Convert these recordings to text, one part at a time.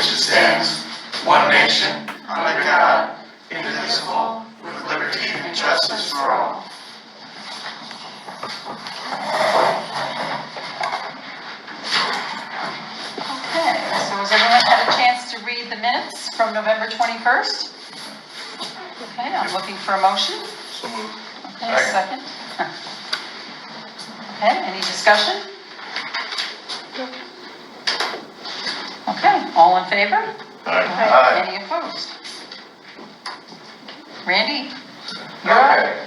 which it stands, one nation, under God, indivisible, with liberty and justice for all. Okay, so has everyone had a chance to read the minutes from November 21st? Okay, I'm looking for a motion. So moved. Okay, a second. Okay, any discussion? Okay, all in favor? Aye. Any opposed? Randy? You're up. Okay.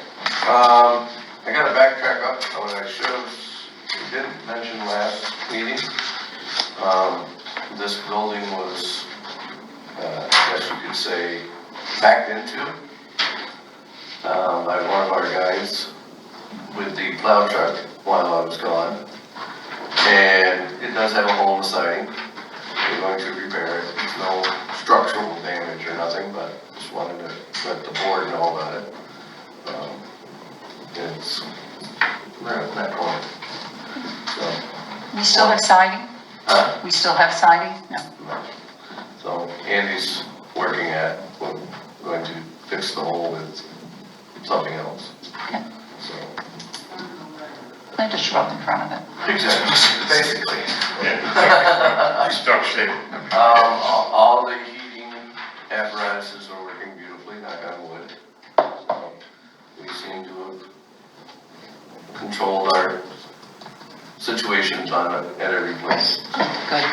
I got to backtrack up on what I should have, didn't mention last meeting. This building was, I guess you could say, backed into by one of our guys with the plow truck while I was gone. And it does have a hole in the siding. We're going to repair it. There's no structural damage or nothing, but just wanted to let the board know about it. It's right at that point. So, We still have siding? huh? We still have siding? No. No. So Andy's working at, we're going to fix the hole with something else. Okay. So, Plant a shrub in front of it. exactly, basically. Stuck shape. All the heating apparatuses are working beautifully, knock on wood. So we seem to have controlled our situations on it at every place. Good.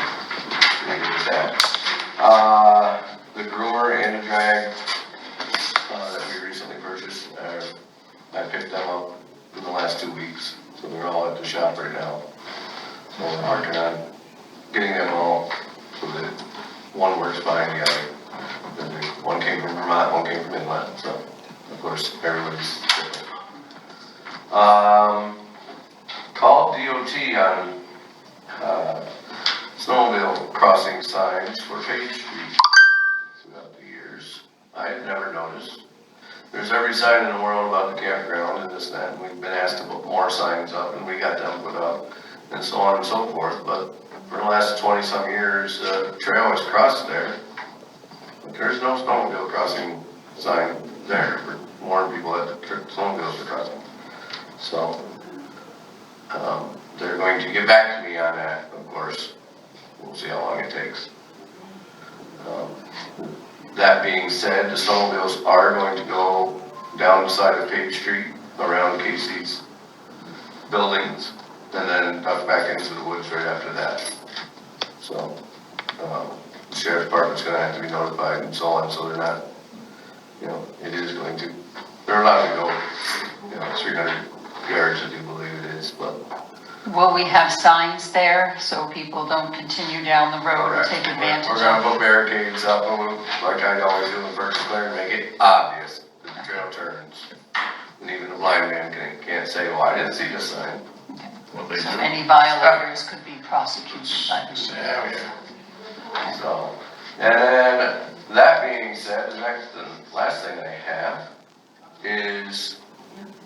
The groomer and the drag that we recently purchased, I picked them up in the last 2 weeks, so they're all at the shop right now. So we're working on getting them all so that one works behind the other. One came from Vermont, one came from Inland, so of course everybody's different. Called DOT on snowmobile crossing signs for Page Street throughout the years. I had never noticed. There's every sign in the world about the campground and this and that, and we've been asked to put more signs up, and we got them put up, and so on and so forth, but for the last 20-some years, the trail has crossed there. But there's no snowmobile crossing sign there for more people that the snowmobiles are crossing. So, they're going to get back to me on that, of course. We'll see how long it takes. That being said, the snowmobiles are going to go down the side of Page Street, around Casey's buildings, and then up back into the woods right after that. So, the sheriff's department's gonna have to be notified and so on, so they're not, it is going to, they're allowed to go, 300 yards, I do believe it is, but. Will we have signs there so people don't continue down the road and take advantage We're of gonna it? put barricades up, and like I always do in First Clear, make it obvious that the trail turns. And even the blind man can't say, well, I didn't see this sign. Okay. Well, they So do. any violators could be prosecuted by the sheriff. Yeah. So, and then, that being said, the last thing I have is,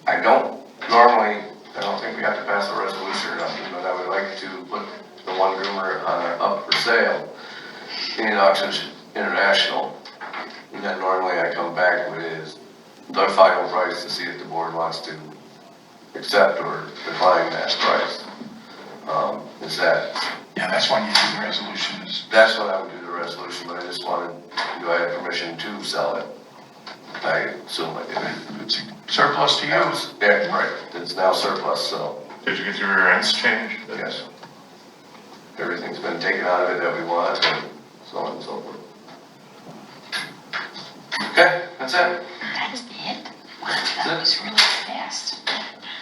I don't think we have to pass a resolution or nothing, but I would like to put the one groomer up for sale in Auctions International. And then normally I come back with the final price to see if the board wants to accept or decline that price. Is that, Yeah, that's when you do the resolutions. that's what I would do the resolution, but I just wanted, do I have permission to sell it? I assume I did. It's surplus to use. Yeah, right, it's now surplus, so, Did you get your rear ends changed? yes. Everything's been taken out of it that we want, and so on and so forth. Okay, that's it. That is it? Wow, that was really fast.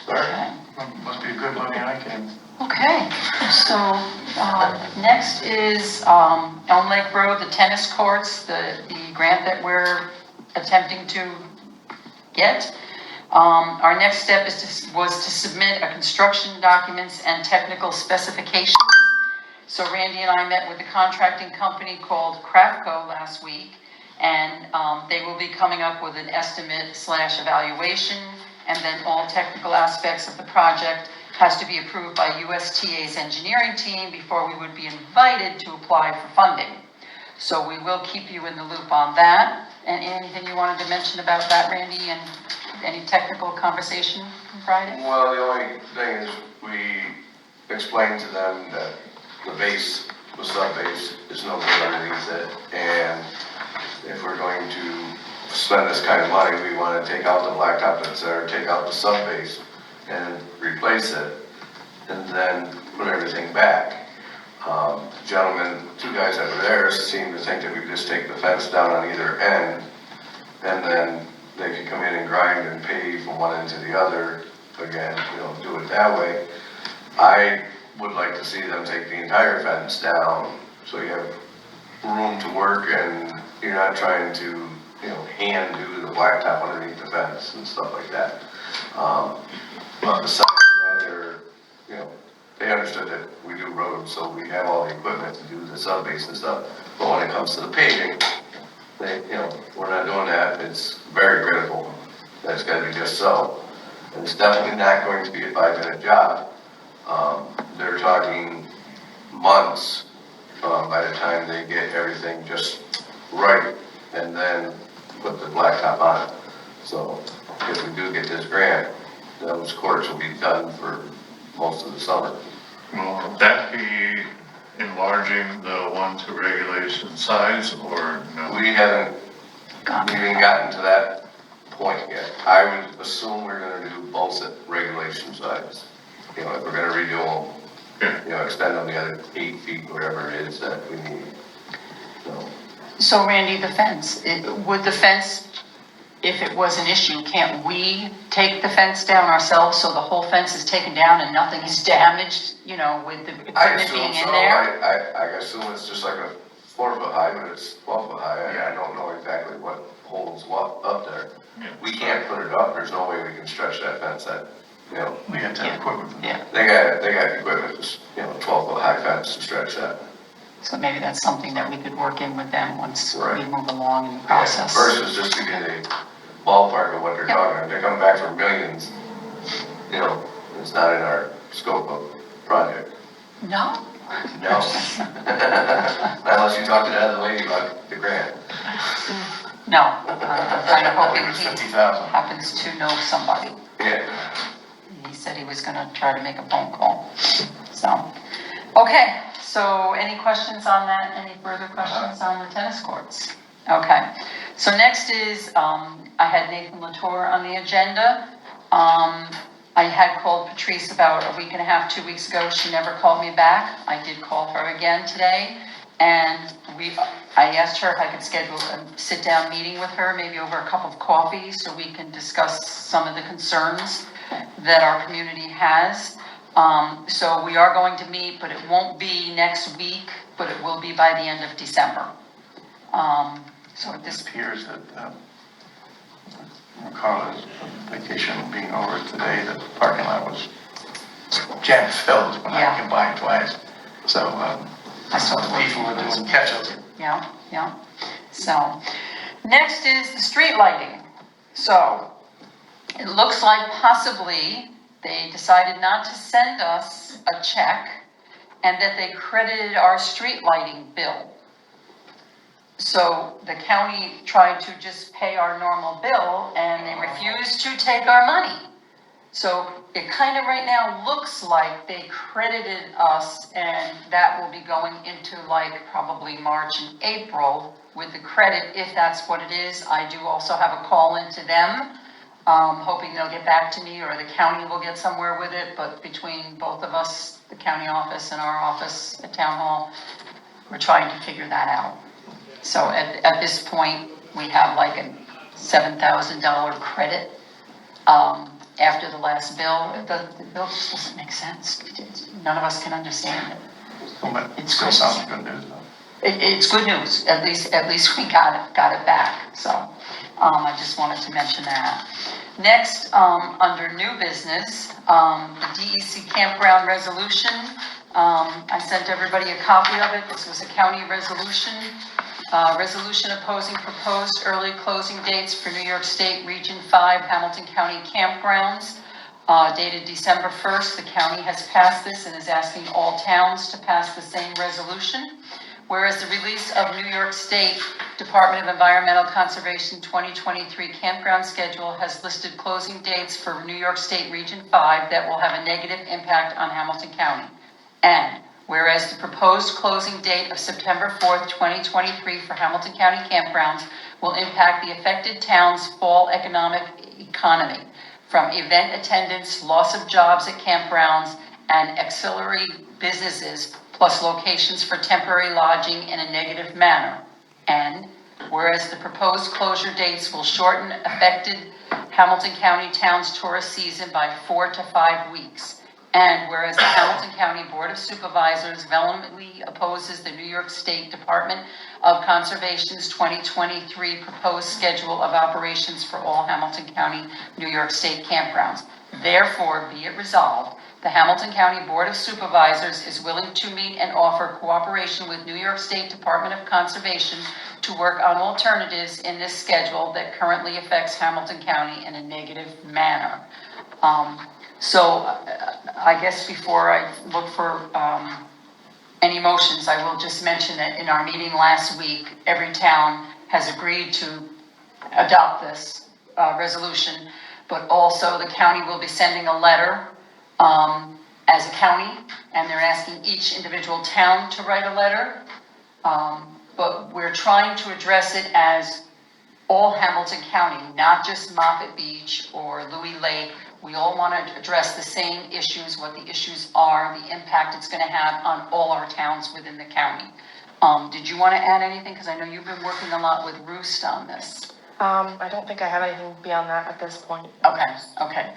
Sorry. Okay. Must be a good looking eye cam. Okay, so next is Elm Lake Road, the tennis courts, the grant that we're attempting to get. Our next step was to submit a construction documents and technical specifications. So Randy and I met with a contracting company called Craftco last week, and they will be coming up with an estimate/evaluation, and then all technical aspects of the project has to be approved by USTA's engineering team before we would be invited to apply for funding. So we will keep you in the loop on that. And anything you wanted to mention about that, Randy, and any technical conversation from Friday? Well, the only thing is we explained to them that the base, the sub-base is no good underneath it. And if we're going to spend this kind of money, we want to take out the blacktop that's there, take out the sub-base and replace it, and then put everything back. Gentlemen, two guys that were there seemed to think that we could just take the fence down on either end, and then they could come in and grind and pave from one end to the other again, do it that way. I would like to see them take the entire fence down, so you have room to work and you're not trying to, hand do the blacktop underneath the fence and stuff like that. But besides that, they understood that we do roads, so we have all the equipment to do the sub-base and stuff. But when it comes to the paving, we're not doing that. It's very critical. That's got to be just so. And it's definitely not going to be a 5-minute job. They're talking months by the time they get everything just right and then put the blacktop on it. So if we do get this grant, those courts will be done for most of the summer. Will that be enlarging the 1-2 regulation size or no? We haven't even gotten to that point yet. I would assume we're gonna do both at regulation size. If we're gonna redo them, extend them the other 8 feet, whatever it is that we need. So Randy, the fence, would the fence, if it was an issue, can't we take the fence down ourselves so the whole fence is taken down and nothing is damaged, with the I equipment assume being in so. there? I assume it's just like a 4-foot high, but it's 12 foot high. I don't know exactly what holds what up there. Yeah. We can't put it up. There's no way we can stretch that fence We have to have equipment. Yeah, They got equipment, 12 foot high fence to stretch that. so maybe that's something that we could work in with them once we Right. move along in the Yeah, process. First is just to get a ballpark of what they're talking about. They're coming back for millions. It's not in our scope of project. No? No. Unless you talk to that other lady about the grant. No, I'm kind of hoping It was he 50,000. happens to know somebody. Yeah. He said he was gonna try to make a phone call, so. Okay, so any questions on that? Any further questions on the tennis courts? Okay, so next is, I had Nathan Latour on the agenda. I had called Patrice about a week and a half, 2 weeks ago. She never called me back. I did call her again today. And I asked her if I could schedule a sit-down meeting with her, maybe over a cup of coffee, so we can discuss some of the concerns that our community has. So we are going to meet, but it won't be next week, but it will be by the end of December. So at It this, appears that Carla's vacation being over today, the parking lot was jam filled when Yeah. I came by twice. So I saw the people were doing catch-up. yeah. So, next is the street lighting. So, it looks like possibly they decided not to send us a check and that they credited our street lighting bill. So the county tried to just pay our normal bill and they refused to take our money. So it kind of right now looks like they credited us and that will be going into like probably March and April with the credit, if that's what it is. I do also have a call into them, hoping they'll get back to me or the county will get somewhere with it. But between both of us, the county office and our office at town hall, we're trying to figure that out. So at this point, we have like a $7,000 credit after the last bill. The bill just doesn't make sense. None of us can understand it. But it still sounds good news though. It's good news. At least we got it back. So I just wanted to mention that. Next, under new business, the DEC campground resolution. I sent everybody a copy of it. This was a county resolution. Resolution opposing proposed early closing dates for New York State Region 5 Hamilton County campgrounds. Dated December 1st, the county has passed this and is asking all towns to pass the same resolution. whereas the release of New York State Department of Environmental Conservation 2023 campground schedule has listed closing dates for New York State Region 5 that will have a negative impact on Hamilton County. And whereas the proposed closing date of September 4th, 2023 for Hamilton County campgrounds will impact the affected town's fall economic economy from event attendance, loss of jobs at campgrounds, and auxiliary businesses, plus locations for temporary lodging in a negative manner. And whereas the proposed closure dates will shorten affected Hamilton County town's tourist season by 4 to 5 weeks. And whereas the Hamilton County Board of Supervisors vehemently opposes the New York State Department of Conservation's 2023 proposed schedule of operations for all Hamilton County, New York State campgrounds. Therefore, be it resolved, the Hamilton County Board of Supervisors is willing to meet and offer cooperation with New York State Department of Conservation to work on alternatives in this schedule that currently affects Hamilton County in a negative manner. So I guess before I look for any motions, I will just mention that in our meeting last week, every town has agreed to adopt this resolution, but also the county will be sending a letter as a county, and they're asking each individual town to write a letter. But we're trying to address it as all Hamilton County, not just Moffett Beach or Louis Lake. We all want to address the same issues, what the issues are, the impact it's going to have on all our towns within the county. Did you want to add anything? Because I know you've been working a lot with Roost on this. I don't think I have anything beyond that at this point. Okay.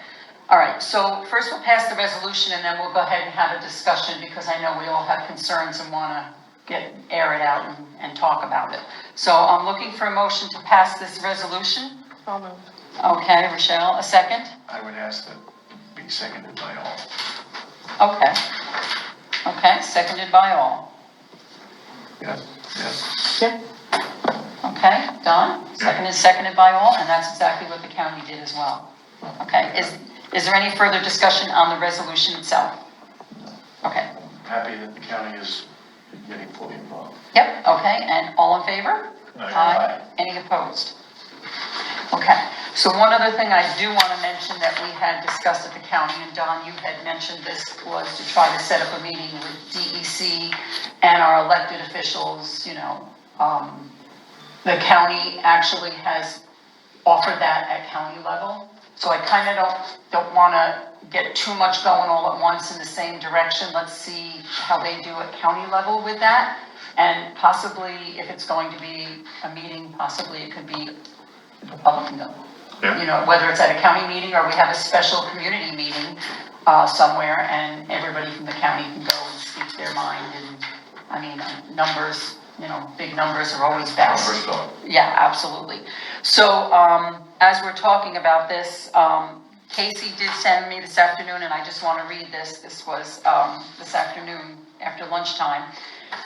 All right, so first we'll pass the resolution and then we'll go ahead and have a discussion because I know we all have concerns and want to air it out and talk about it. So I'm looking for a motion to pass this resolution. I'll move. Okay, Rochelle, a second? I would ask that it be seconded by all. Okay, seconded by all. Yes. Yeah. Okay, Don? Seconded by all, and that's exactly what the county did as well. Okay, is there any further discussion on the resolution itself? Okay. Happy that the county is getting fully involved. Yep, okay, and all in favor? Aye. Any opposed? Okay, so one other thing I do want to mention that we had discussed at the county, and Don, you had mentioned this, was to try to set up a meeting with DEC and our elected officials, the county actually has offered that at county level. So I kind of don't want to get too much going all at once in the same direction. Let's see how they do at county level with that. And possibly, if it's going to be a meeting, possibly it could be the public can go. Yeah. Whether it's at a county meeting or we have a special community meeting somewhere and everybody from the county can go and speak their mind. And numbers, big numbers are always best. Numbers talk. Yeah, absolutely. So, as we're talking about this, Casey did send me this afternoon, and I just want to read this. This was this afternoon after lunchtime.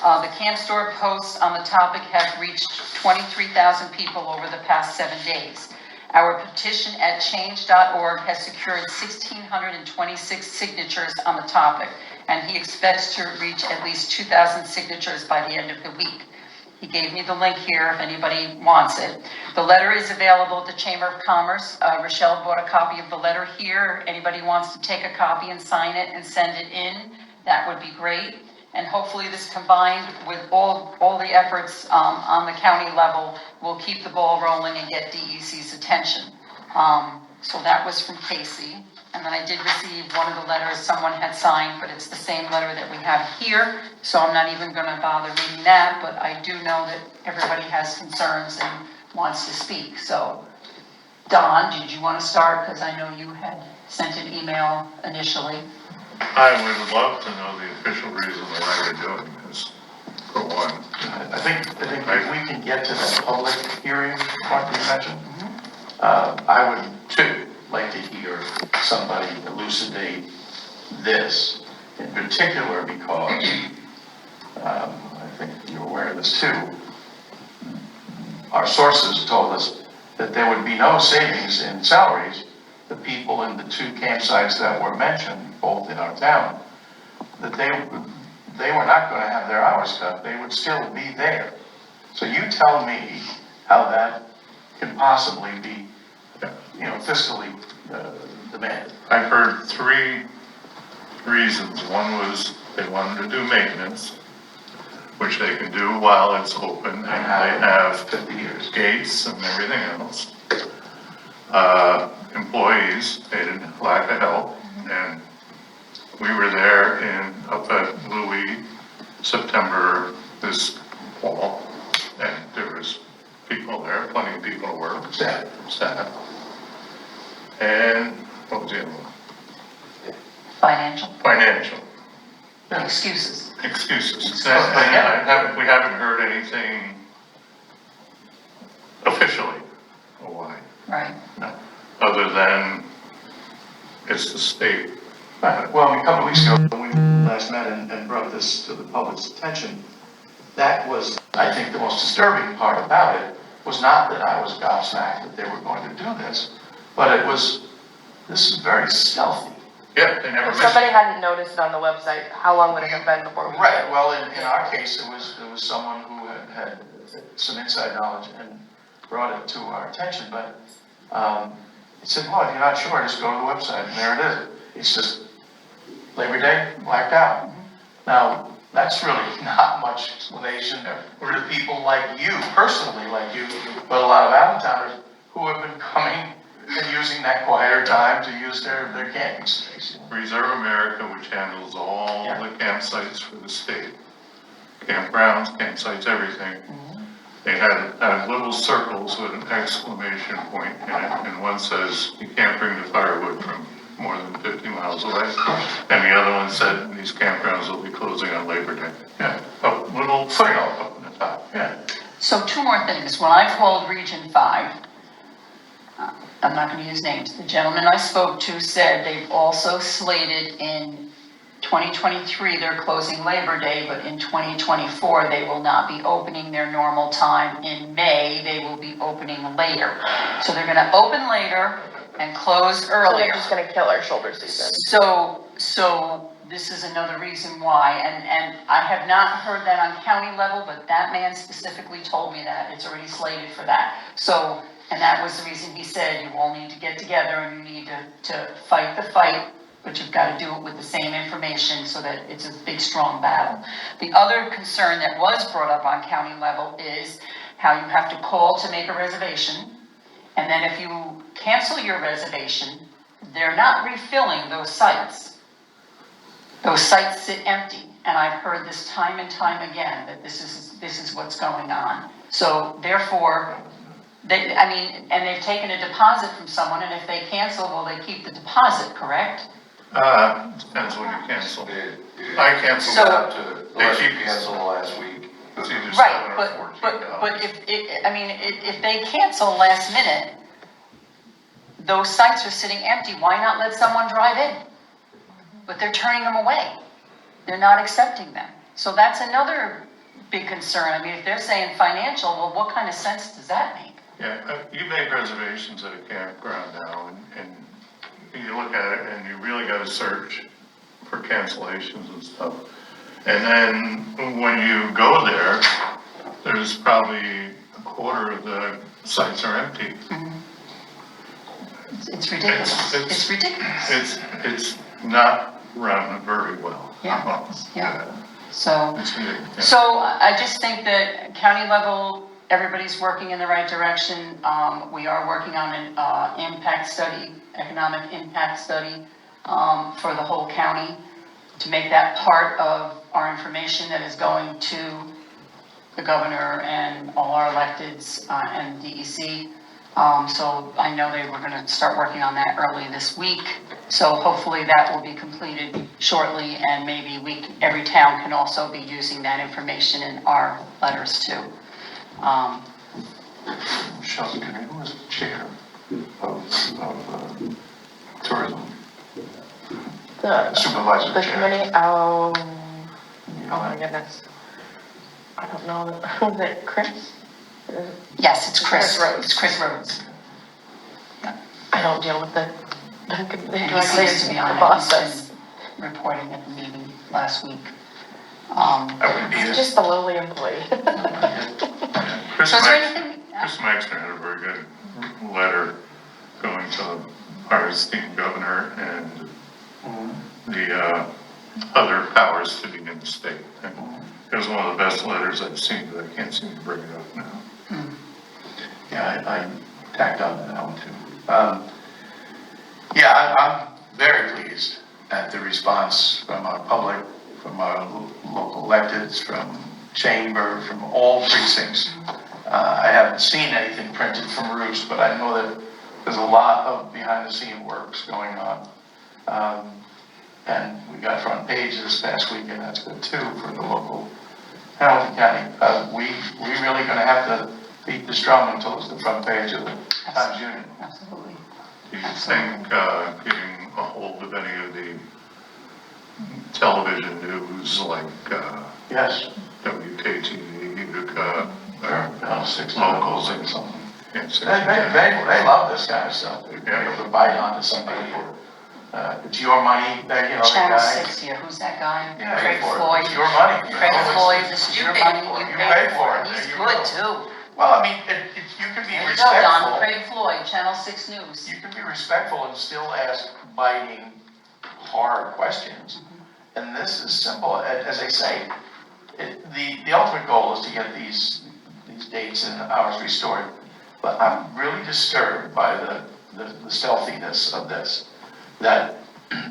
The Camp Store posts on the topic have reached 23,000 people over the past 7 days. Our petition at change.org has secured 1,626 signatures on the topic, and he expects to reach at least 2,000 signatures by the end of the week. He gave me the link here if anybody wants it. The letter is available at the Chamber of Commerce. Rochelle bought a copy of the letter here. Anybody wants to take a copy and sign it and send it in, that would be great. And hopefully this combined with all the efforts on the county level will keep the ball rolling and get DEC's attention. So that was from Casey. And then I did receive one of the letters someone had signed, but it's the same letter that we have here. So I'm not even going to bother reading that, but I do know that everybody has concerns and wants to speak. So Don, did you want to start? Because I know you had sent an email initially. I would love to know the official reason why we're doing this, for one. I think if we can get to that public hearing point you mentioned, I would too like to hear somebody elucidate this in particular because I think you're aware of this too. Our sources told us that there would be no savings in salaries. The people in the two campsites that were mentioned, both in our town, that they were not gonna have their hours cut, they would still be there. So you tell me how that can possibly be, fiscally demanded. I've heard three reasons. One was they wanted to do maintenance, which they can do while it's open, and they have 50 years. gates and everything else. Employees, they didn't lack of help, and we were there up at Louis, September this fall, and there was people there, plenty of people to work, staff. And what was the other one? Financial Financial. excuses. Excuses. And we haven't heard anything officially, why, Right. other than it's the state. Right, well, a couple of weeks ago, when we last met and brought this to the public's attention, that was, I think, the most disturbing part about it, was not that I was gobsmacked that they were going to do this, but it was, this is very stealthy. Yeah, they never If missed somebody it. hadn't noticed it on the website, how long would it have been before we? Right, well, in our case, it was someone who had some inside knowledge and brought it to our attention, but, it said, well, if you're not sure, just go to the website, and there it is. It's just Labor Day, blacked out. Now, that's really not much explanation for the people like you, personally like you, but a lot of out-of-towners who have been coming and using that quieter time to use their camping space. Reserve America, which handles all Yeah. the campsites for the state. Campgrounds, campsites, everything. They had little circles with an exclamation point in it, and one says, you can't bring the firewood from more than 50 miles away. And the other one said, these campgrounds will be closing on Labor Day. Yeah, a little footnote up in the top, yeah. So two more things. When I called Region 5, I'm not going to use names, the gentleman I spoke to said they've also slated in 2023, they're closing Labor Day, but in 2024, they will not be opening their normal time. In May, they will be opening later. So they're going to open later and close So they're earlier. just gonna kill our shoulder season. So this is another reason why, and I have not heard that on county level, but that man specifically told me that, it's already slated for that. So, and that was the reason he said, you all need to get together and you need to fight the fight, but you've got to do it with the same information so that it's a big, strong battle. The other concern that was brought up on county level is how you have to call to make a reservation, and then if you cancel your reservation, they're not refilling those sites. Those sites sit empty, and I've heard this time and time again, that this is what's going on. So therefore, and they've taken a deposit from someone, and if they cancel, will they keep the deposit, correct? Depends when you cancel. I canceled So- Up to, unless you canceled last week. It's either Right, $7 but, or but, $14. but if they cancel last minute, those sites are sitting empty, why not let someone drive in? But they're turning them away. They're not accepting them. So that's another big concern. I mean, if they're saying financial, well, what kind of sense does that make? Yeah, you make reservations at a campground now, and you look at it, and you really gotta search for cancellations and stuff. And then when you go there, there's probably a quarter of the sites are empty. It's ridiculous. It's- It's ridiculous. It's not run very well. Yeah, yeah. So, It's ridiculous. so I just think that county level, everybody's working in the right direction. We are working on an impact study, economic impact study for the whole county to make that part of our information that is going to the governor and all our electeds and DEC. So I know they were gonna start working on that early this week. So hopefully that will be completed shortly, and maybe every town can also be using that information in our letters too. Shelton, who was chair of tourism? Supervisor The chair. committee, oh my goodness. I don't know, was it Chris? Yes, it's Chris. Chris Rhodes. It's Chris Rhodes. I don't deal with the And he directly seems to be the on it. boss He's does. been reporting at the meeting last week. I wouldn't be He's there. just a lowly employee. Chris So is there Meixner, anything? Chris Meixner had a very good letter going to our esteemed governor and the other powers to be in the state. And it was one of the best letters I've seen, but I can't seem to bring it up now. Yeah, I tacked on that one too. Yeah, I'm very pleased at the response from our public, from our local electeds, from chamber, from all precincts. I haven't seen anything printed from Roost, but I know that there's a lot of behind the scene works going on. And we got front page this past week, and that's good too for the local Hamilton County. We really gonna have to beat this drum until it's the front page of the Times Union. Absolutely. Do you think getting a hold of any of the television news like Yes. WKTV, Utica, or Six locals and and something. and They love this kind of stuff. They're able to bite onto somebody. It's your money, you know, the Channel guy. 6 here, who's that guy? Yeah, Craig pay for it. Floyd. It's your money. you Craig know, it's- Floyd, this is You your paid money, for it. you You paid paid for for it. it. He's There you good go. too. Well, I mean, you can be There you go, Don, respectful. Craig Floyd, Channel 6 News. You can be respectful and still ask biting, hard questions. And this is simple, as I say, the ultimate goal is to get these dates and hours restored. But I'm really disturbed by the stealthiness of this. That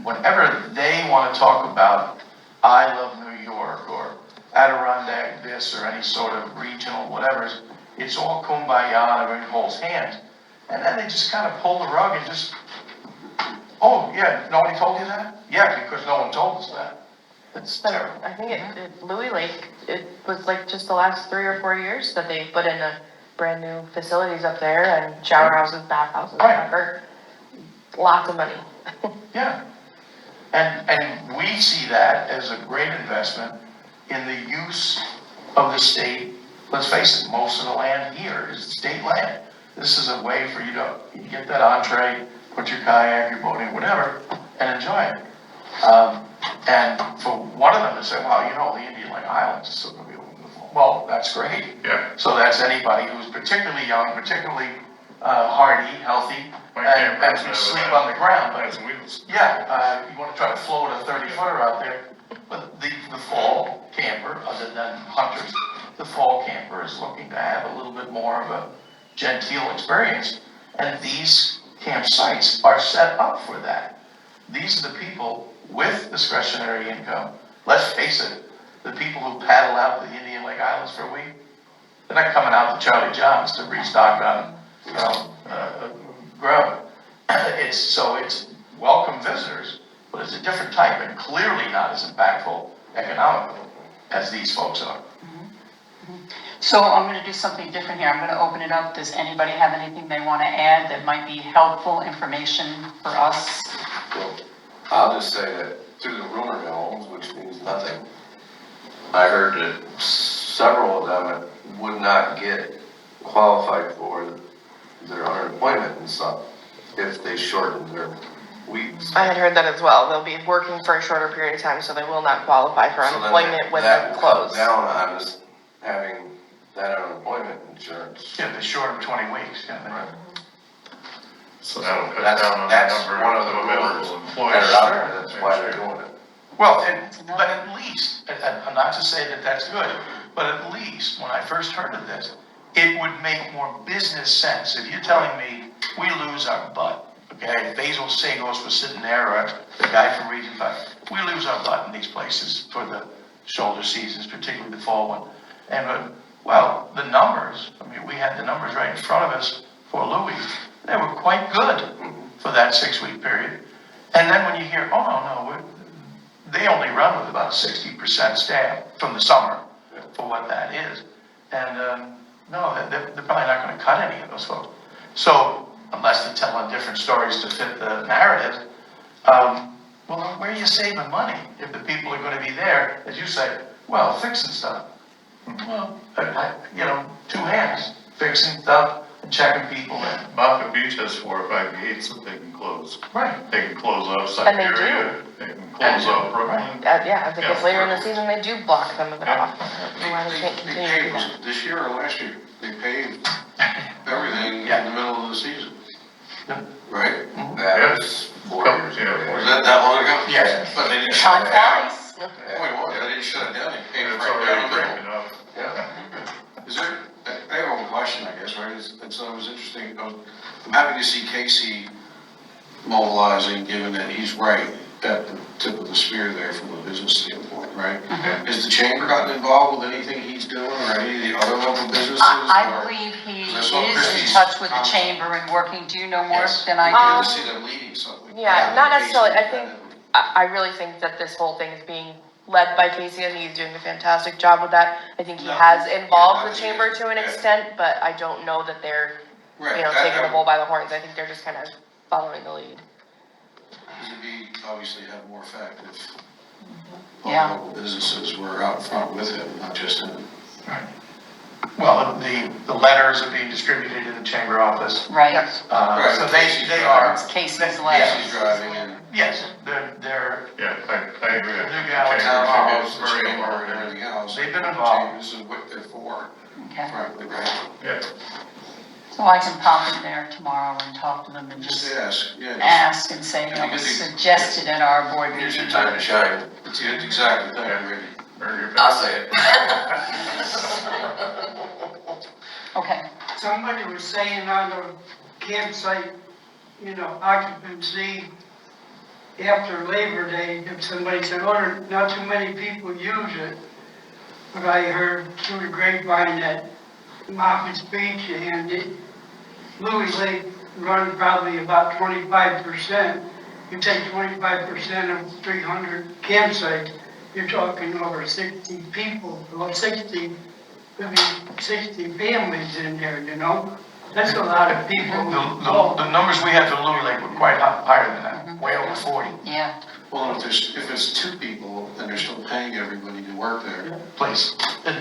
whenever they want to talk about, I love New York, or Adirondack this, or any sort of regional whatever, it's all kumbaya and everybody holds hands. And then they just kind of pull the rug and just, oh, yeah, nobody told you that? Yeah, because no one told us that. It's But terrible. I think Louis Lake, it was like just the last 3 or 4 years that they put in a brand new facilities up there and shower houses, bathhouses, Right. whatever. Lots of money. Yeah. And we see that as a great investment in the use of the state. Let's face it, most of the land here is state land. This is a way for you to get that entree, put your kayak, your boating, whatever, and enjoy it. And for one of them to say, well, you know, the Indian Lake Islands is still gonna be open to the fall. Well, that's great. Yeah. So that's anybody who's particularly young, particularly hardy, healthy, My and campers can have sleep that. on the ground. But Has wheels. yeah, you want to try to float a 30-footer out there, but the fall camper, other than hunters, the fall camper is looking to have a little bit more of a genteel experience. And these campsites are set up for that. These are the people with discretionary income. Let's face it, the people who paddle out to the Indian Lake Islands for a week, they're not coming out to Charlie John's to restock on, grub. It's welcome visitors, but it's a different type and clearly not as impactful economically as these folks are. So I'm gonna do something different here, I'm gonna open it up, does anybody have anything they wanna add that might be helpful information for us? Well, I'll just say that through the rumor mills, which means nothing, I heard that several of them would not get qualified for their unemployment and stuff if they shortened their weeks. I had heard that as well. They'll be working for a shorter period of time, so they will not qualify for So then unemployment when that they're will cut closed. down on us having that unemployment insurance. Yeah, they short them 20 weeks, kind of Right. So that'll cut That's- down on the that's number one of the of rumors available That employees. are out there, that's why they're doing it. Well, That's another- but at least, and not to say that that's good, but at least when I first heard of this, it would make more business sense. If you're telling me we lose our butt, okay, Basil Sagos was sitting there, or the guy from Region 5, we lose our butt in these places for the shoulder seasons, particularly the fall one. And, well, the numbers, I mean, we had the numbers right in front of us for Louis, they were quite good for that 6-week period. And then when you hear, oh, no, they only run with about 60% staff from the summer for what that is. And, no, they're probably not gonna cut any of those folks. So, unless they're telling different stories to fit the narrative, well, where are you saving money if the people are gonna be there, as you say, well, fixing stuff? Well, two hands, fixing stuff and checking people in. Moffett Beach has 4 or 5 gates that they can close. Right. They can close off And they Siberia, they can close off Brooklyn. Yeah, as it gets Yeah. later in the season, they do block some of it Yeah. off. I don't know why they can't They continue to do paved, was that. it this year or last year? They paved everything Yeah. in the middle of the season. Yep. Right? That was 4 years ago. Was that long ago? Yes. But they didn't shut Time it down. flies. Point was, they didn't shut it down, they And paved it's right already down the breaking middle. up. Yeah. Is there, I have one question, I guess, right? It's, it was interesting, I'm happy to see Casey mobilizing, given that he's right at the tip of the spear there from a business standpoint, right? Has the chamber gotten involved with anything he's doing, or any of the other local businesses? I or- believe he I saw is in Christie's touch with the comment. chamber and working, do you know more Yes. than I Good do? to see them leading something. Yeah, not necessarily. I Casey, think- I really think that this whole thing is being led by Casey. I think he's doing a fantastic job with that. I think he No. has Yeah, involved I the think chamber he- to an yeah. extent, but I don't know that they're, Right, you know, taking the bull by the horns. I think they're just kind of following the lead. Because it'd be, obviously have more effect if all Yeah. the local businesses were out front with him, not just him. Well, the letters are being distributed in the chamber office. Right, Right, So Casey's they are, it's Casey's letter. Casey's driving and yes, they're, Yeah, I agree. New Galaxy town Chamber halls, the Very chamber and important. everything else. They've been The involved. This is what they're for, Okay, frankly, right? Yeah, so I can pop in there tomorrow and talk to them and Just just ask, yeah. just- ask and say, you know, Because he- suggested in our board Here's meeting. your time to shine. It's exactly that, Randy. earn your I'll back. say it. Okay, Somebody was saying on the campsite, you know, occupancy after Labor Day, if somebody said, oh, not too many people use it. But I heard through the grapevine that Moffitt's Beach and Louis Lake run probably about 25%. You take 25% of 300 campsites, you're talking over 60 people, well, 60 families in there, you know? That's a lot of people. the numbers we had for Louis Lake were quite higher than that, way over 40, yeah, Well, if it's two people, then they're still paying everybody to work there. please.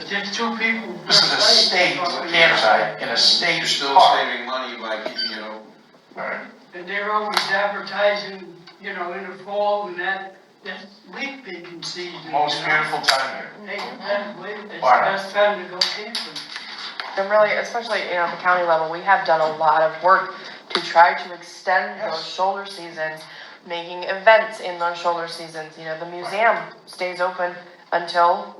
Just two people. This is a state campsite in a state You're still park. saving money by keeping it open. Right. And they're always advertising, you know, in the fall and that's leaf picking season. Most you know? beautiful time here. Hey, it's the Why not? best time to go camping. And really, especially, you know, at the county level, we have done a lot of work to try to extend Yes. those shoulder seasons, making events in those shoulder seasons. You know, the museum stays open until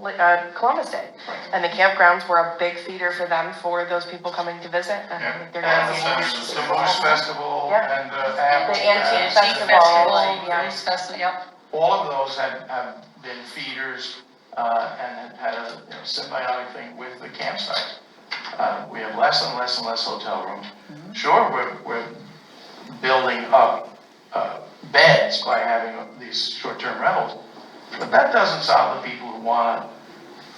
Columbus Day. And the campgrounds were a big feeder for them, for those people coming to visit. And I think they're And gonna the be. Moose Festival Yeah. and the Apple. The Antique Fest. Antique Festival, Festival, yeah. Rose Festival, yep, All of those have been feeders, and had a, you know, symbiotic thing with the campsite. We have less and less and less hotel rooms. Sure, we're building up, beds by having these short-term rentals, but that doesn't solve the people who wanna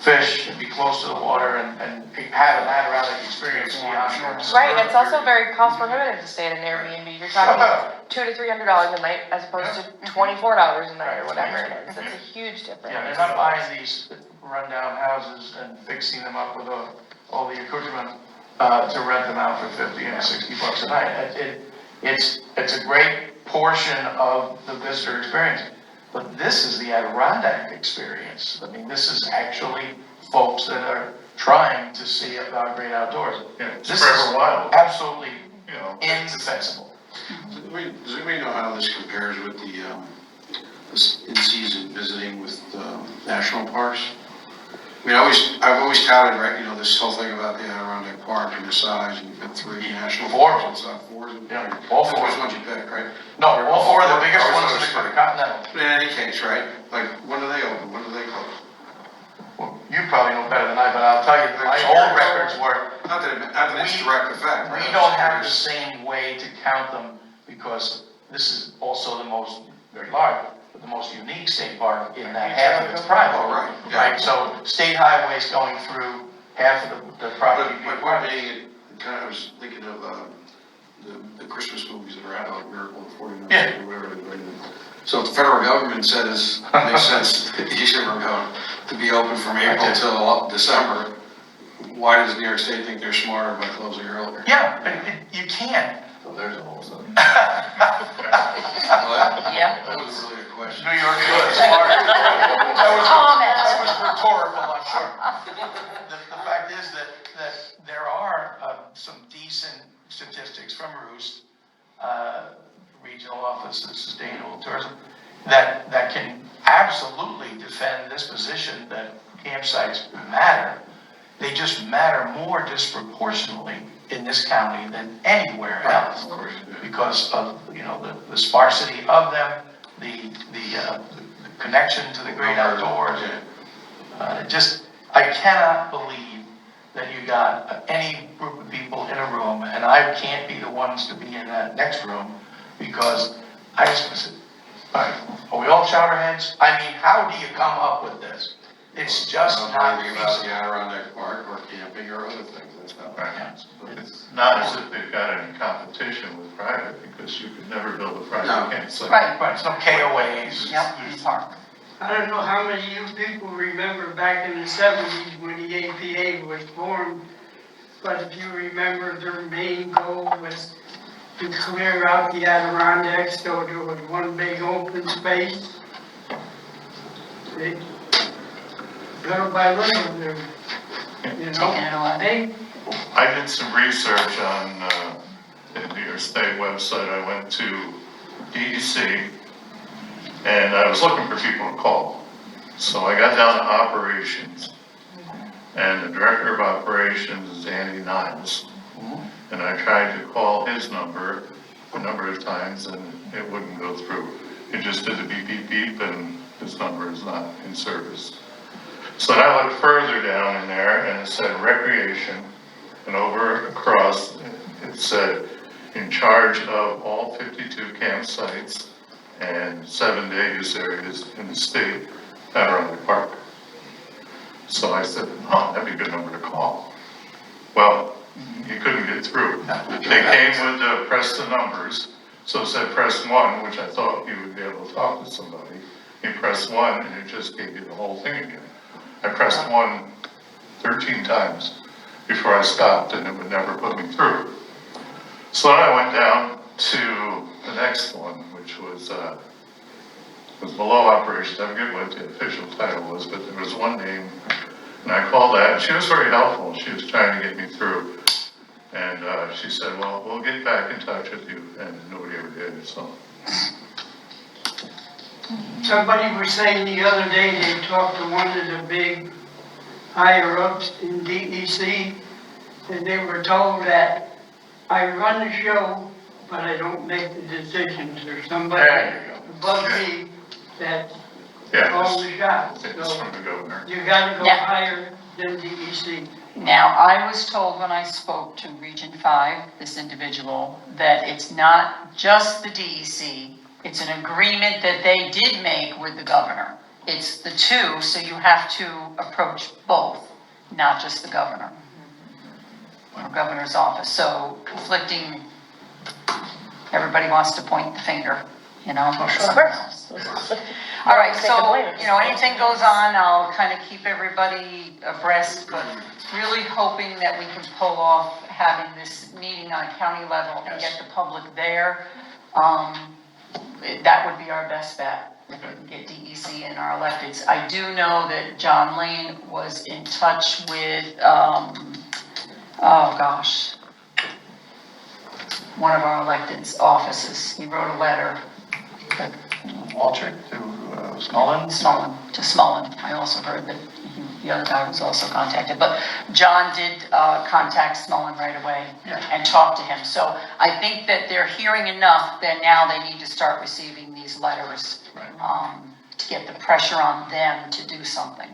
fish and be close to the water and have an panoramic experience beyond shore. Right, it's also very cost prohibitive to stay at an Airbnb. You're talking $200 to $300 a night as opposed to $24 a night or whatever it is. It's a huge difference. Yeah, they're not buying these rundown houses and fixing them up with all the accoutrement, to rent them out for 50 and 60 bucks a night. It's a great portion of the visitor experience, but this is the Adirondack experience. I mean, this is actually folks that are trying to see our great outdoors. Yeah, it's This forever is wild, absolutely you know. indefensible. Does anybody know how this compares with this in-season visiting with national parks? I mean, I've always touted, right, you know, this whole thing about the Adirondack Park and the size, and you've got 3 national Four. parks, it's not 4. Yeah, all four. Which ones you pick, right? No, all four of the biggest Always ones those are the three. Continental. But in any case, right, like, when do they open, when do they close? Well, you probably know better than I, but I'll tell you, my old records were, Not that it's direct effect. we right? don't have the same way to count them because this is also the most, very large, but the most unique state park in that half of it's private. Oh, right, yeah. Right, so state highways going through half of the property. But my point being, kind of, I was thinking of the Christmas movies that are out, like Miracle in 49, Yeah. or whatever. So if the federal government says, makes sense, each of them go to be open from April till December, why does New York State think they're smarter by closing earlier? Yeah, but you can't. So there's a whole subject. Well, Yeah. that was really a question. New York is smart. Comment. That was rhetorical, I'm sure. The fact is that there are some decent statistics from Roost, Regional Office of Sustainable Tourism, that can absolutely defend this position that campsites matter. They just matter more disproportionately in this county than anywhere else because of, the sparsity of them, the connection to the great outdoors. I cannot believe that you got any group of people in a room, and I can't be the ones to be in that next room because I just said, are we all chowderheads? I mean, how do you come up with this? It's just not Anything about the feasible. Adirondack Park or camping or other things, that's not. But it's not as if they've got any competition with private, because you could never build a No. private campsite. Right. Right, it's no KOAs. Yep, park. I don't know how many of you people remember back in the 70s when the APA was formed, but if you remember, their main goal was to clear out the Adirondacks so there was one big open space. They, little by little, they're, Taking it away. they, I did some research on the New York State website. I went to DEC, and I was looking for people to call. So I got down to operations, and the director of operations is Andy Niles. And I tried to call his number a number of times, and it wouldn't go through. It just did the beep, beep, beep, and his number is not in service. So then I looked further down in there, and it said recreation, and over across, it said in charge of all 52 campsites and 7 day use areas in the state, Adirondack Park. So I said, oh, that'd be a good number to call. Well, you couldn't get through. They came with press the numbers, so it said press 1, which I thought you would be able to talk to somebody. You press 1 and it just gave you the whole thing again. I pressed 1 13 times before I stopped, and it would never put me through. So then I went down to the next one, which was below operations. I forget what the official title was, but there was one name, and I called that, and she was very helpful. She was trying to get me through. And she said, well, we'll get back in touch with you, and nobody ever did, so. somebody was saying the other day, they talked to one of the big higher ups in DEC, and they were told that I run the show, but I don't make the decisions. There's somebody There you go. above me that Yeah, calls the shots. it's So from the governor. you gotta go Yeah. higher than DEC. Now, I was told when I spoke to Region 5, this individual, that it's not just the DEC, it's an agreement that they did make with the governor. It's the two, so you have to approach both, not just the governor or governor's office. So conflicting, everybody wants to point the finger, someone else. All right, Take the so, blame. anything goes on, I'll kind of keep everybody abreast, but really hoping that we can pull off having this meeting on a county level and get the public there. That would be our best bet, if we can get DEC and our electeds. I do know that John Lane was in touch with, one of our electeds' offices. He wrote a letter. Waltrip to Smullen. I also heard that the other guy was also contacted, but John did contact Smullen right away and talk to him. So I think that they're hearing enough that now they need to start receiving these letters to get the pressure on them to do something.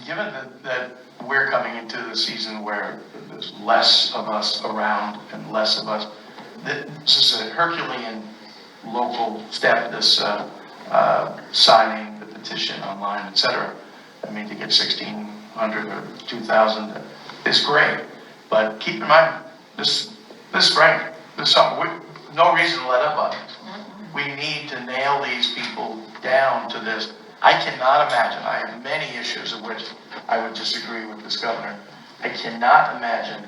Given that we're coming into the season where there's less of us around and less of us, this is a Herculean local step, this signing the petition online, et cetera. I mean, to get 1,600 or 2,000 is great, but keep in mind, this spring, there's no reason to let up on it. We need to nail these people down to this. I cannot imagine, I have many issues of which I would disagree with this governor, I cannot imagine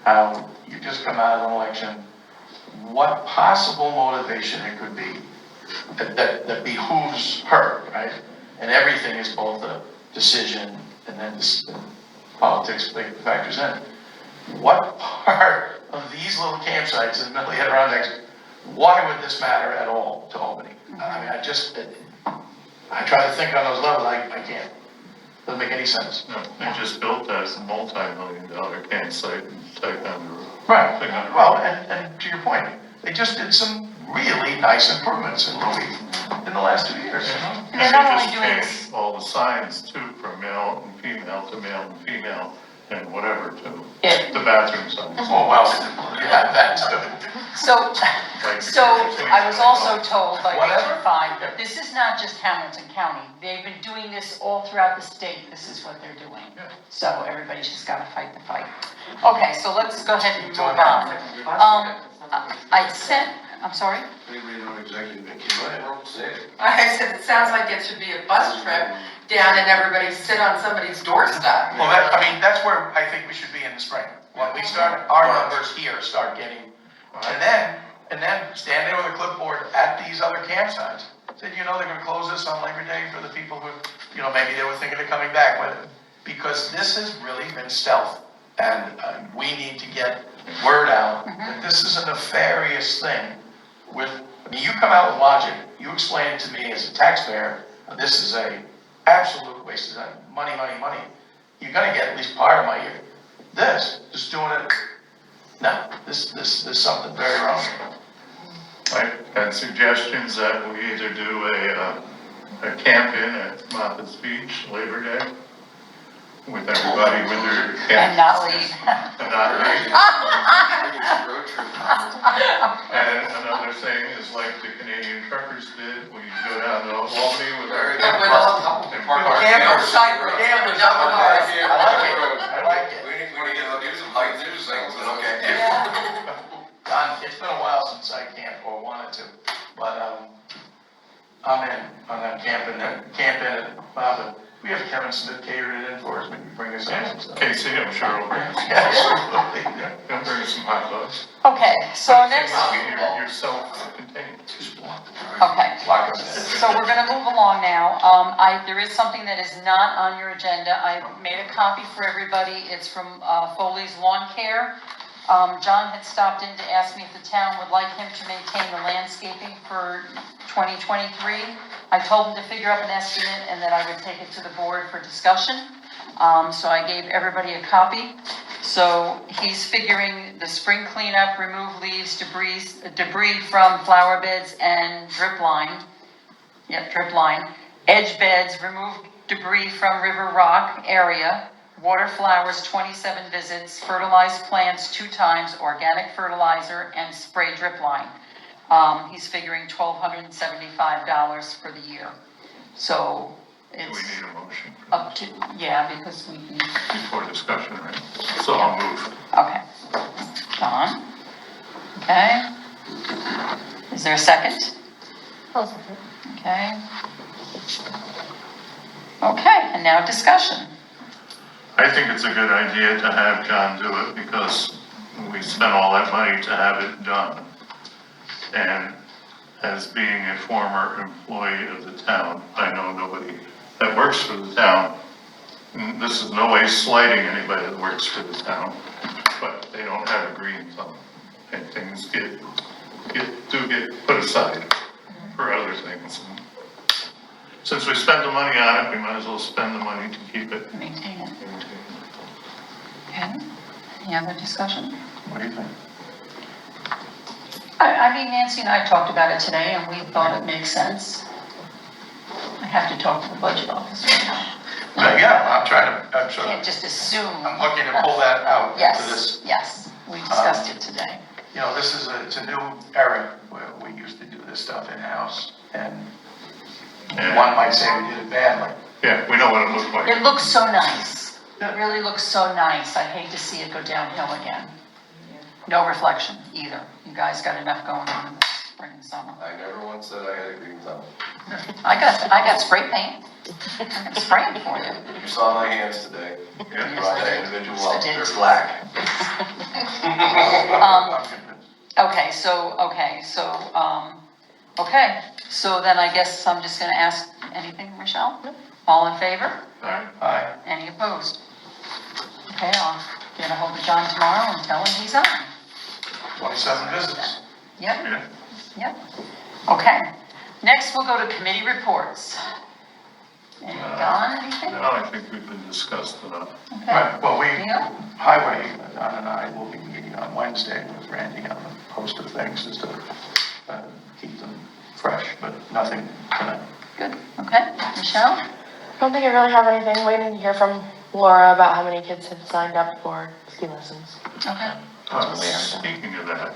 how you just come out of an election, what possible motivation it could be that behooves her, right? And everything is both a decision and then politics factors in. What part of these little campsites in the middle of the Adirondacks, why would this matter at all to Albany? I mean, I try to think on those levels, I can't. Doesn't make any sense. No, they just built that as a multi-million-dollar campsite and take down the road. Right. Take down the Well, road. and to your point, they just did some really nice improvements in Louis in the last 2 years, you know? And they're not they only just doing changed this, all the signs too, from male and female to male and female and whatever to Yeah. the bathroom signs. Oh, well, yeah, that too. so, Like, so I was also told by Whatever. Region 5 that this is not just Hamilton County. They've been doing this all throughout the state. This is what they're doing. Yeah. So everybody's just gotta fight the fight. Okay, so let's go ahead and move on. I sent, I'm sorry? Anybody know executive vacation? I said, it sounds like it should be a bus trip down and everybody sit on somebody's doorstep. Well, that's where I think we should be in the spring. When we start, our numbers here start getting, and then stand there with a clipboard at these other campsites. Said, they're gonna close this on Labor Day for the people who, maybe they were thinking of coming back with it. Because this has really been stealth. And we need to get word out that this is a nefarious thing you come out with logic, you explain it to me as a taxpayer, this is a absolute waste of time, money. You're gonna get at least part of my year. Just doing it, no, there's something very wrong. I had suggestions that we either do a camp-in at Martha's Beach Labor Day with everybody with their And camp. not leave. And not leave. Road trip. And another thing is like the Canadian truckers did, we go down to Albany with our. And with all the Campers. cyber, Campers. double cars. I like it. We need to do some hikes, do things, but okay. Don, it's been a while since I camped or wanted to, but, I'm in on that camping at Bob. We have Kevin Smith catered it in for us, maybe bring us in some stuff. Casey, I'm sure will bring us, Yeah, absolutely. he'll bring us some hot dogs. Okay, so next, You're self-contained. okay. Lock us in. So we're gonna move along now. There is something that is not on your agenda. I made a copy for everybody. It's from Foley's Lawn Care. John had stopped in to ask me if the town would like him to maintain the landscaping for 2023. I told him to figure up an estimate and that I would take it to the board for discussion. So I gave everybody a copy. So he's figuring the spring cleanup, remove leaves, debris from flower beds and drip line. Yep, drip line. Edge beds, remove debris from River Rock area. Water flowers, 27 visits. Fertilize plants 2 times, organic fertilizer, and spray drip line. He's figuring $1,275 for the year. So Do we it's need a motion up to, yeah, because we need, before discussion, right? So I'll move. okay. John? Okay. Is there a second? Okay. Okay, and now discussion. I think it's a good idea to have John do it because we spent all that money to have it done. And as being a former employee of the town, I know nobody that works for the town. And this is no way slighting anybody that works for the town, but they don't have a green thumb. And things get put aside for other things. And since we spent the money on it, we might as well spend the money to keep it Maintain it. maintained. Okay. Any other discussion? What do you think? I mean, Nancy and I talked about it today, and we thought it makes sense. I have to talk to the budget officer now. Yeah, I'm Can't just assume. I'm looking to pull that out into this. Yes, we discussed it today. It's a new era where we used to do this stuff in-house, and Yeah. one might say we did it badly. Yeah, we know what it looks like. It looks so nice. It really looks so nice. I hate to see it go downhill again. No reflection either. You guys got enough going on. spring and summer. I never once said I had a green thumb. I got spray paint. I can spray it for you. You saw my hands today. Yeah. Brought that individual I up, did. they're black. Okay, so then I guess I'm just gonna ask, anything, Michelle? All in favor? Aye. Any opposed? Okay, I'll get a hold of John tomorrow and tell him he's on. 27 visits. Yep, Yeah. yep. Okay, next we'll go to committee reports. And Don, anything? No, I think we've been discussed enough. Okay. Right, well, Neil? Highway, Don and I will be meeting on Wednesday with Randy on a host of things just to keep them fresh, but nothing tonight. Good, okay. Michelle? I don't think I really have anything. Waiting to hear from Laura about how many kids had signed up for ski lessons. Okay. Speaking of that,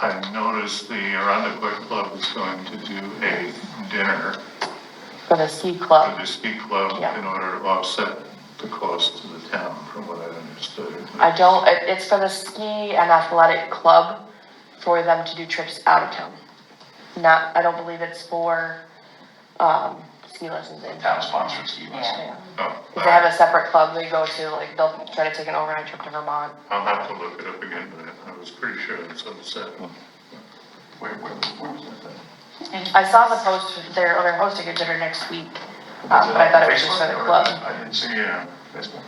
I noticed the Arundequoit Club is going to do a dinner For the ski for club. the ski club Yeah. in order to offset the cost to the town, from what I understood. It's for the ski and athletic club for them to do trips out of town. I don't believe it's for, ski lessons in town. Town-sponsored ski lessons. Yeah. Oh, If they have a separate club they go to, like, they'll try to take an overnight trip to Vermont. I'll have to look it up again, but I was pretty sure that's what it said. Where was that? I saw the post, they're hosting a dinner next week, but I thought it was just for the Facebook? club. I didn't see it Yeah. on Facebook.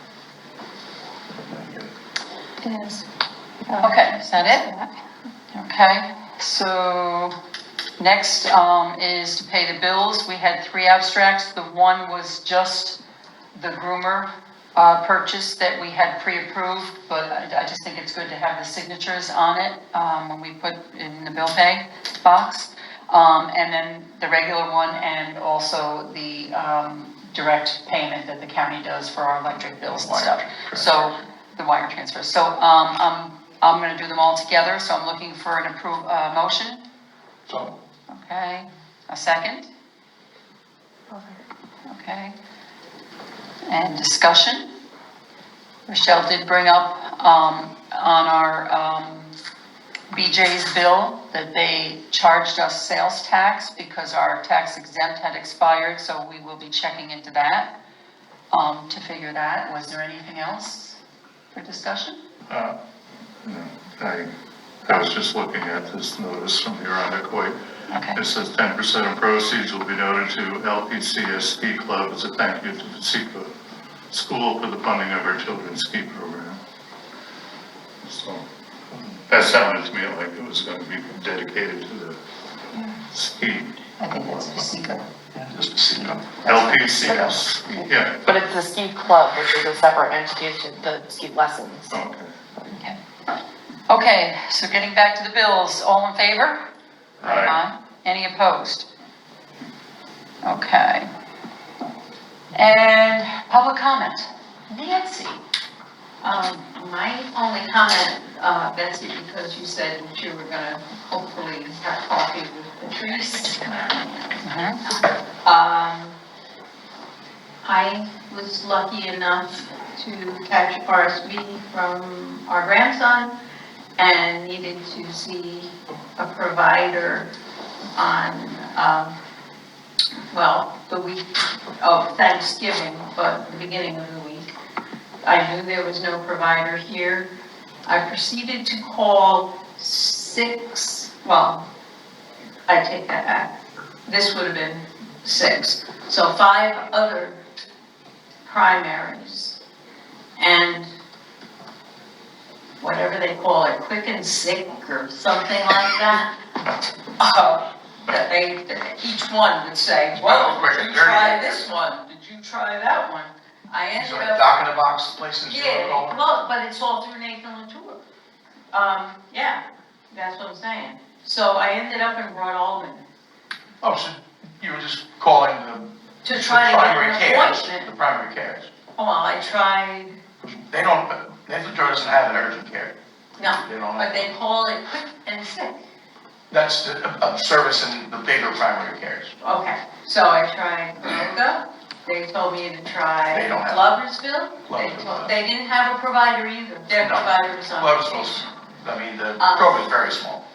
It is. Okay, is that it? Okay, so next is to pay the bills. We had 3 abstracts. The one was just the groomer purchase that we had pre-approved, but I just think it's good to have the signatures on it when we put in the bill pay box. And then the regular one and also the direct payment that the county does for our electric bills and Wire stuff. transfer. So, the wire transfer. So, I'm gonna do them all together, so I'm looking for an motion. So, Okay, a second? Okay. And discussion? Rochelle did bring up, on our, BJ's bill that they charged us sales tax because our tax exempt had expired, so we will be checking into that, to figure that. Was there anything else for discussion? I was just looking at this notice from the Arundequoit. Okay, It says 10% of proceeds will be donated to LPCS Ski Club as a thank you to the school for the funding of our children's ski program. So, that sounded to me like it was going to be dedicated to the ski. I think that's the secret. just to see them. LPCS, yeah, But it's the ski club, which is a separate entity to the ski lessons. okay. Okay. Okay, so getting back to the bills, all in favor? Aye. Any opposed? Okay. And public comment. Nancy? My only comment, Betsy, because you said that you were gonna hopefully have coffee with Patrice. I was lucky enough to catch a RSV from our grandson and needed to see a provider on, the week of Thanksgiving, but the beginning of the week. I knew there was no provider here. I proceeded to call I take that back. This would have been 6. So 5 other primaries. And whatever they call it, quick and sick or something like that. That each one would say, whoa, Quick did and you dirty. try this one? Did you try that one? I ended So up. dock in the box places you Yeah, go. well, but it's all through Nathan Latour. Yeah, that's what I'm saying. So I ended up in Broad Almond Oh, so you were just calling the to try to get primary an cares, appointment. the primary cares. Well, I tried, They don't, Nathan George doesn't have an urgent care. no, They don't. but they call it quick and sick. That's a service in the bigger primary cares. Okay, so I tried Canoga. They told me to try They don't have- Gloversville. Gloversville. They didn't have a provider either. Their No. provider was on Gloversville's, vacation. I mean, the program's very small.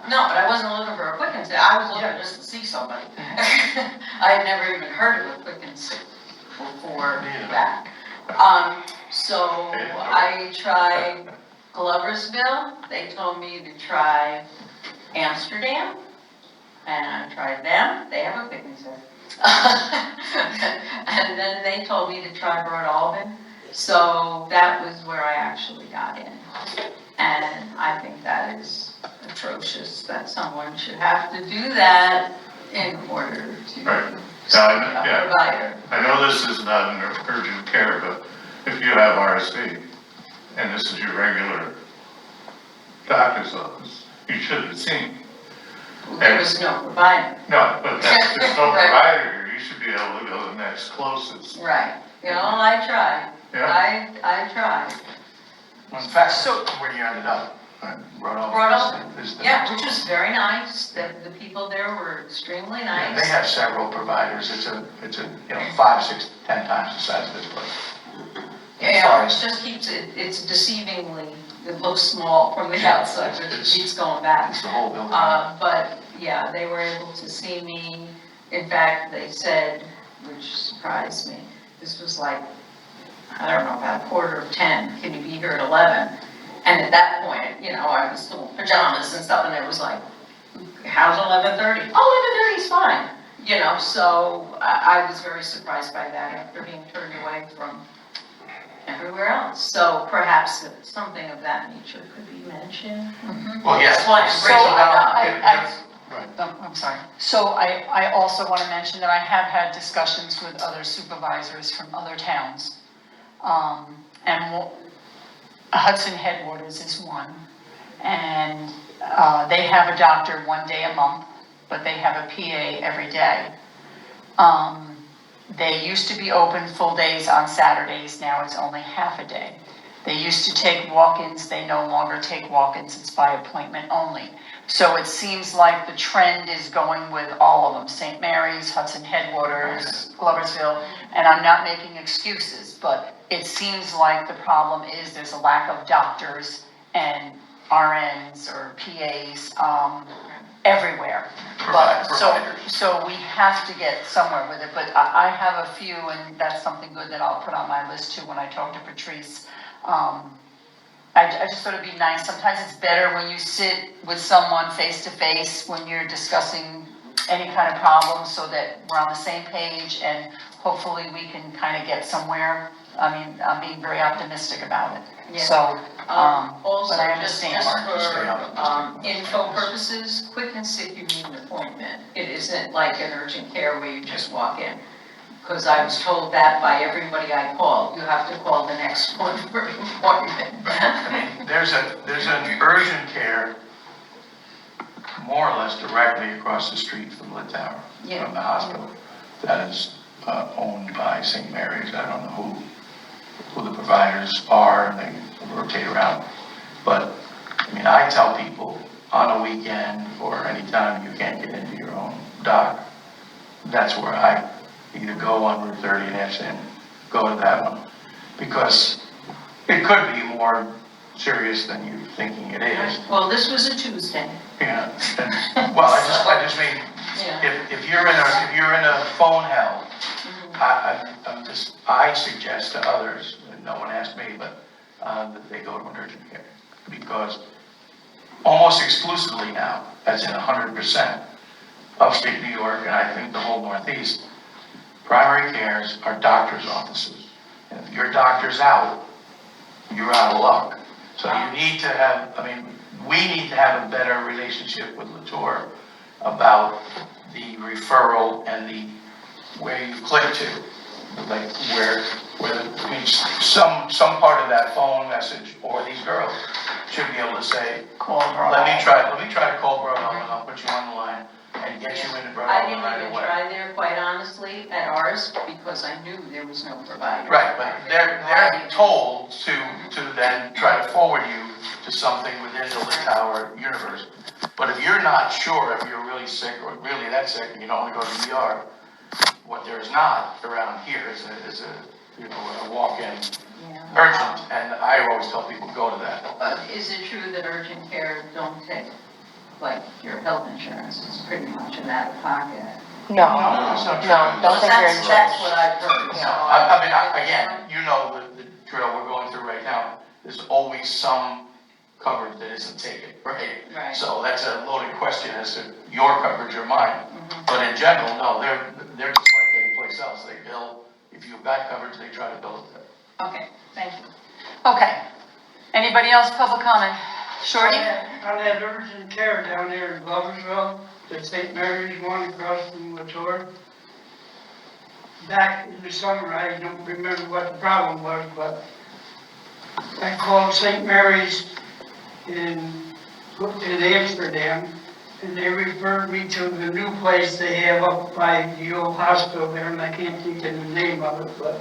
No, but I wasn't looking for a quick and sit, I was looking just to see somebody. I had never even heard of a quick and sit before Neither. that. So I tried Gloversville, they told me to try Amsterdam, and I tried them, they have a quick and sit. And then they told me to try Broad Alban, so that was where I actually got in. And I think that is atrocious, that someone should have to do that in order to Right. see Now, a yeah. provider. I know this is not an urgent care, but if you have RSV and this is your regular doctor's office, you should have seen. There was no provider. No, but that's, there's no Right. provider here, you should be able to go to the next closest. Right, you know, I tried, Yeah, I tried. In fact, So- where you ended up, Broad Alban. Broad Alban. is the Yeah, next which one. was very nice, the people there were extremely Yeah, nice. They have several providers, it's a, you know, 5, 6, 10 times the size of this place. Yeah, it just keeps it's deceivingly, it looks small from the outside, but it It's- keeps going back. It's the whole building. But, yeah, they were able to see me. In fact, they said, which surprised me, this was like, I don't know, about 9:45, can you be here at 11? And at that point, you know, I was still in pajamas and stuff, and it was like, how's 11:30? Oh, 11:30 is fine, you know, so I was very surprised by that after being turned away from everywhere else. So perhaps something of that nature could be mentioned. Well, yes. Just wanted to bring So, it up. Right. I'm sorry. So I also want to mention that I have had discussions with other supervisors from other towns. And Hudson Headwaters is one. And they have a doctor 1 day a month, but they have a PA every day. They used to be open full days on Saturdays, now it's only half a day. They used to take walk-ins, they no longer take walk-ins, it's by appointment only. So it seems like the trend is going with all of them, St. Mary's, Hudson Headwaters, Gloversville, and I'm not making excuses, but it seems like the problem is there's a lack of doctors and RNs or PAs everywhere. But, so we have to get somewhere with it, but I have a few, and that's something good that I'll put on my list too when I talk to Patrice. I just thought it'd be nice, sometimes it's better when you sit with someone face to face, when you're discussing any kind of problem, so that we're on the same page, and hopefully we can kind of get somewhere. I mean, I'm being very optimistic about it, so, Also, but I just understand. for info purposes, quick and sit, you need an appointment. It isn't like an urgent care where you just walk in. Because I was told that by everybody I called, you have to call the next one for an appointment. I mean, there's an urgent care more or less directly across the street from the tower, Yeah. from the hospital. That is owned by St. Mary's. I don't know who the providers are, and they rotate around. But, I mean, I tell people on a weekend or anytime you can't get into your own doc, that's where I either go on Route 30 and Ashland, go to that one. Because it could be more serious than you're thinking it is. Well, this was a Tuesday. Yeah, and, well, I just mean, Yeah. if you're in a phone hell, I suggest to others, and no one asked me, but, that they go to an urgent care. Because almost exclusively now, as in 100%, upstate New York, and I think the whole Northeast, primary cares are doctor's offices. And if your doctor's out, you're out of luck. So you need to have, I mean, we need to have a better relationship with Latour about the referral and the, where you click to. Like where, I mean, some part of that phone message, or these girls should be able to say, let me try to call Broad Alban, I'll put you on the line and get you into Broad I Alban didn't right even away. try there, quite honestly, at ours, because I knew there was no provider. Right, but they're told to then try to forward you to something within the Latour universe. But if you're not sure if you're really sick or really that sick and you don't want to go to the ER, what there is not around here is a walk-in urgent, and I always tell people go to that. But is it true that urgent care don't take like your health insurance is pretty much an out of pocket. No, That's not true. no, don't think you're in That's charge. what I've heard, so. No, I mean, again, you know the drill we're going through right now. There's always some coverage that isn't taken, right? Right. So that's a loaded question as to your coverage or mine. But in general, no, they're just like any place else. They bill, if you've got coverage, they try to bill it there. Okay, thank you. Okay. Anybody else, public comment? Shorty? On that urgent care down there in Gloversville, the St. Mary's one across from Latour. Back in the summer, I don't remember what the problem was, but I called St. Mary's in Amsterdam, and they referred me to the new place they have up by the old hospital there, and I can't think of the name of it, but,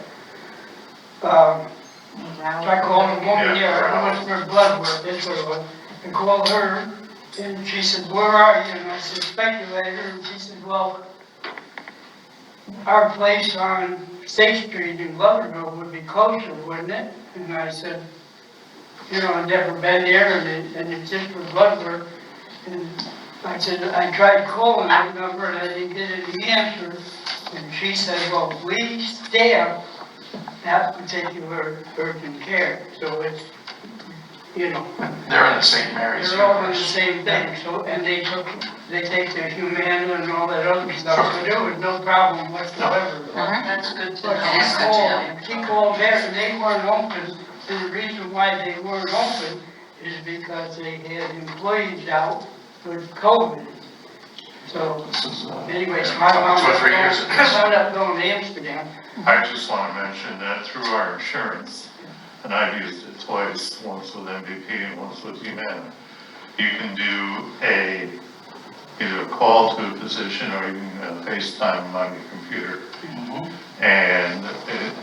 I called a woman there, I was for blood work, that's what it was. I called her, and she said, where are you? And I said, Speculator, and she said, well, our place on State Street in Gloverville would be closer, wouldn't it? And I said, you know, I've never been there, and it's just for blood work. And I said, I tried calling that number, and I didn't get any answer. And she said, well, we staff that particular urgent care, so it's, you know, They're in the St. Mary's. they're all in the same thing, so, and they take their Humana and all that other stuff, so there was no problem whatsoever. That's good to But know. she called there and they weren't open, and the reason why they weren't open is because they had employees out with COVID. So, This is, anyways, I wound 2 or 3 years ago. up going to Amsterdam. I just want to mention that through our insurance, and I've used it twice, once with MVP and once with Humana, you can do either a call to a physician or you can FaceTime on your computer. And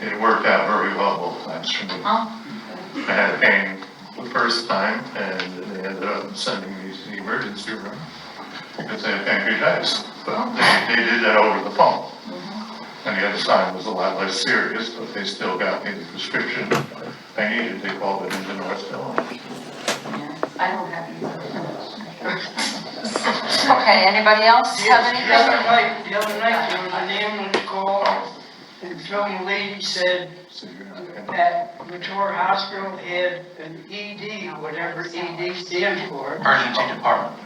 it worked out very well both times for me. I had pain the first time and they ended up sending me to the emergency room because I had pancreatitis. But they did that over the phone. And the other time was a lot less serious, but they still got me the prescription I needed. They called it into Northville. I don't have any. Okay, anybody else have anything? The other night, there was an ambulance call, and some lady said So you're not gonna- that Latour Hospital had an ED, whatever ED stands for. Emergency department.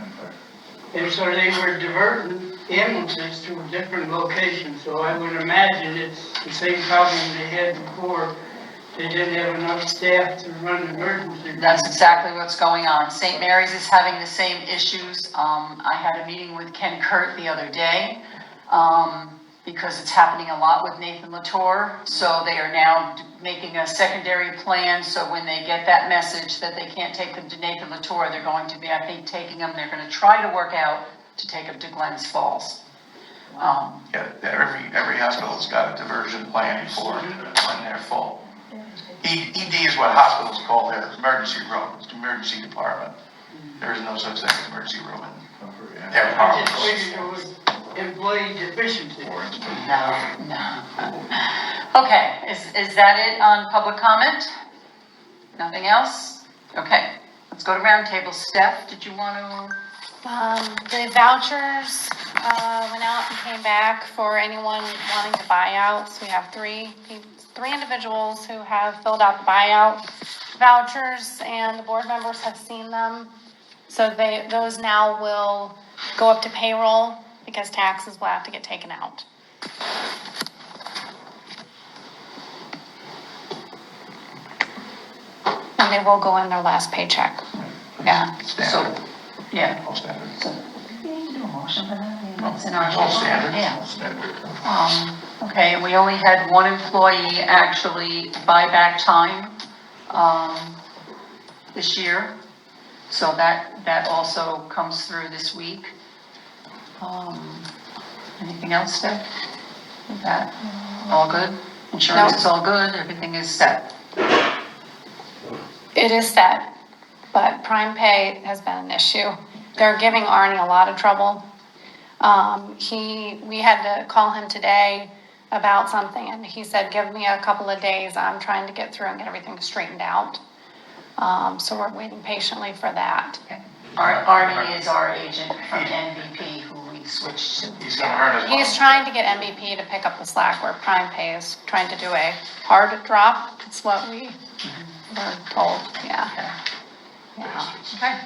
And so they were diverting ambulances to a different location, so I would imagine it's the same problem they had before. They didn't have enough staff to run emergency. That's exactly what's going on. St. Mary's is having the same issues. I had a meeting with Ken Kurt the other day, because it's happening a lot with Nathan Latour. So they are now making a secondary plan, so when they get that message that they can't take them to Nathan Latour, they're going to be, I think, taking them, they're gonna try to work out to take them to Glens Falls. Yeah, every hospital's got a diversion plan for when they're full. ED is what hospitals call their emergency room, it's the emergency department. There is no such thing as emergency room in their I just hospitals. figured it was employee deficiency. No. Okay, is that it on public comment? Nothing else? Okay, let's go to roundtable. Steph, did you want to? The vouchers, went out and came back for anyone wanting to buy out. So we have three individuals who have filled out the buyout vouchers, and the board members have seen them. So those now will go up to payroll because taxes will have to get taken out. And they will go in their last paycheck. Yeah, Standard. yeah. All standard. It's in our. It's all standard. Yeah. Standard. Okay, and we only had one employee actually buy back time, this year. So that also comes through this week. Anything else, Steph? With that, all good? Insurance No. is all good, everything is set? It is set, but prime pay has been an issue. They're giving Arnie a lot of trouble. We had to call him today about something, and he said, give me a couple of days, I'm trying to get through and get everything straightened out. So we're waiting patiently for that. Okay. Arnie is our agent from MVP who we switched to. He's gonna earn his. He's trying to get MVP to pick up the slack where Prime Pay is trying to do a hard drop. It's what we were told, yeah. Yeah. Okay.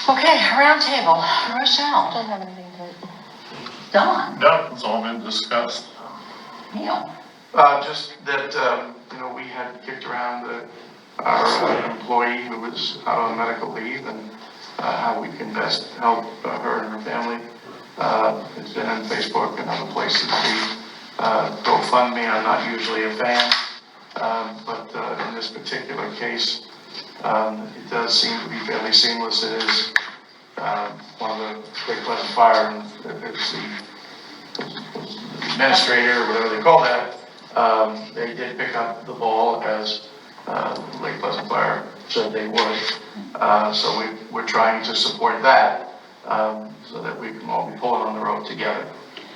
Okay, round table. Rochelle. Don't have anything to. Don. No, it's all been discussed. Neil. Just that, we had kicked around our employee who was out on medical leave and how we can best help her and her family. It's been on Facebook and other places. GoFundMe, I'm not usually a fan, but in this particular case, it does seem to be fairly seamless. It is one of the Lake Pleasant Fire, and it's the administrator, or whatever they call that. They did pick up the ball as Lake Pleasant Fire said they would. So we're trying to support that so that we can all be pulling on the road together.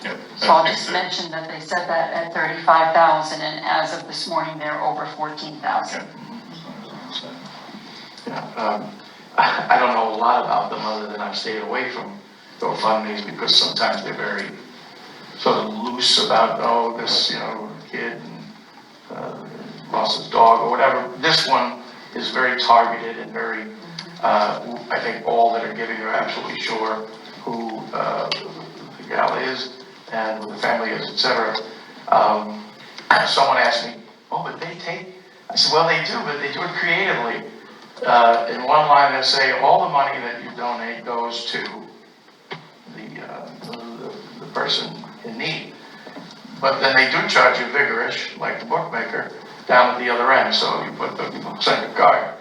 Yeah, So I'll just mention that they set that at 35,000 and as of this morning, they're over 14,000. Yeah, I don't know a lot about them other than I've stayed away from GoFundMe's because sometimes they're very sort of loose about, this, kid lost his dog or whatever. This one is very targeted and very, I think all that are giving are absolutely sure who the gal is and who the family is, etc. Someone asked me, but they take? I said, well, they do, but they do it creatively. In one line, they say all the money that you donate goes to the person in need. But then they do charge you vigorish, like the bookmaker, down at the other end. So you put 50 bucks on your card.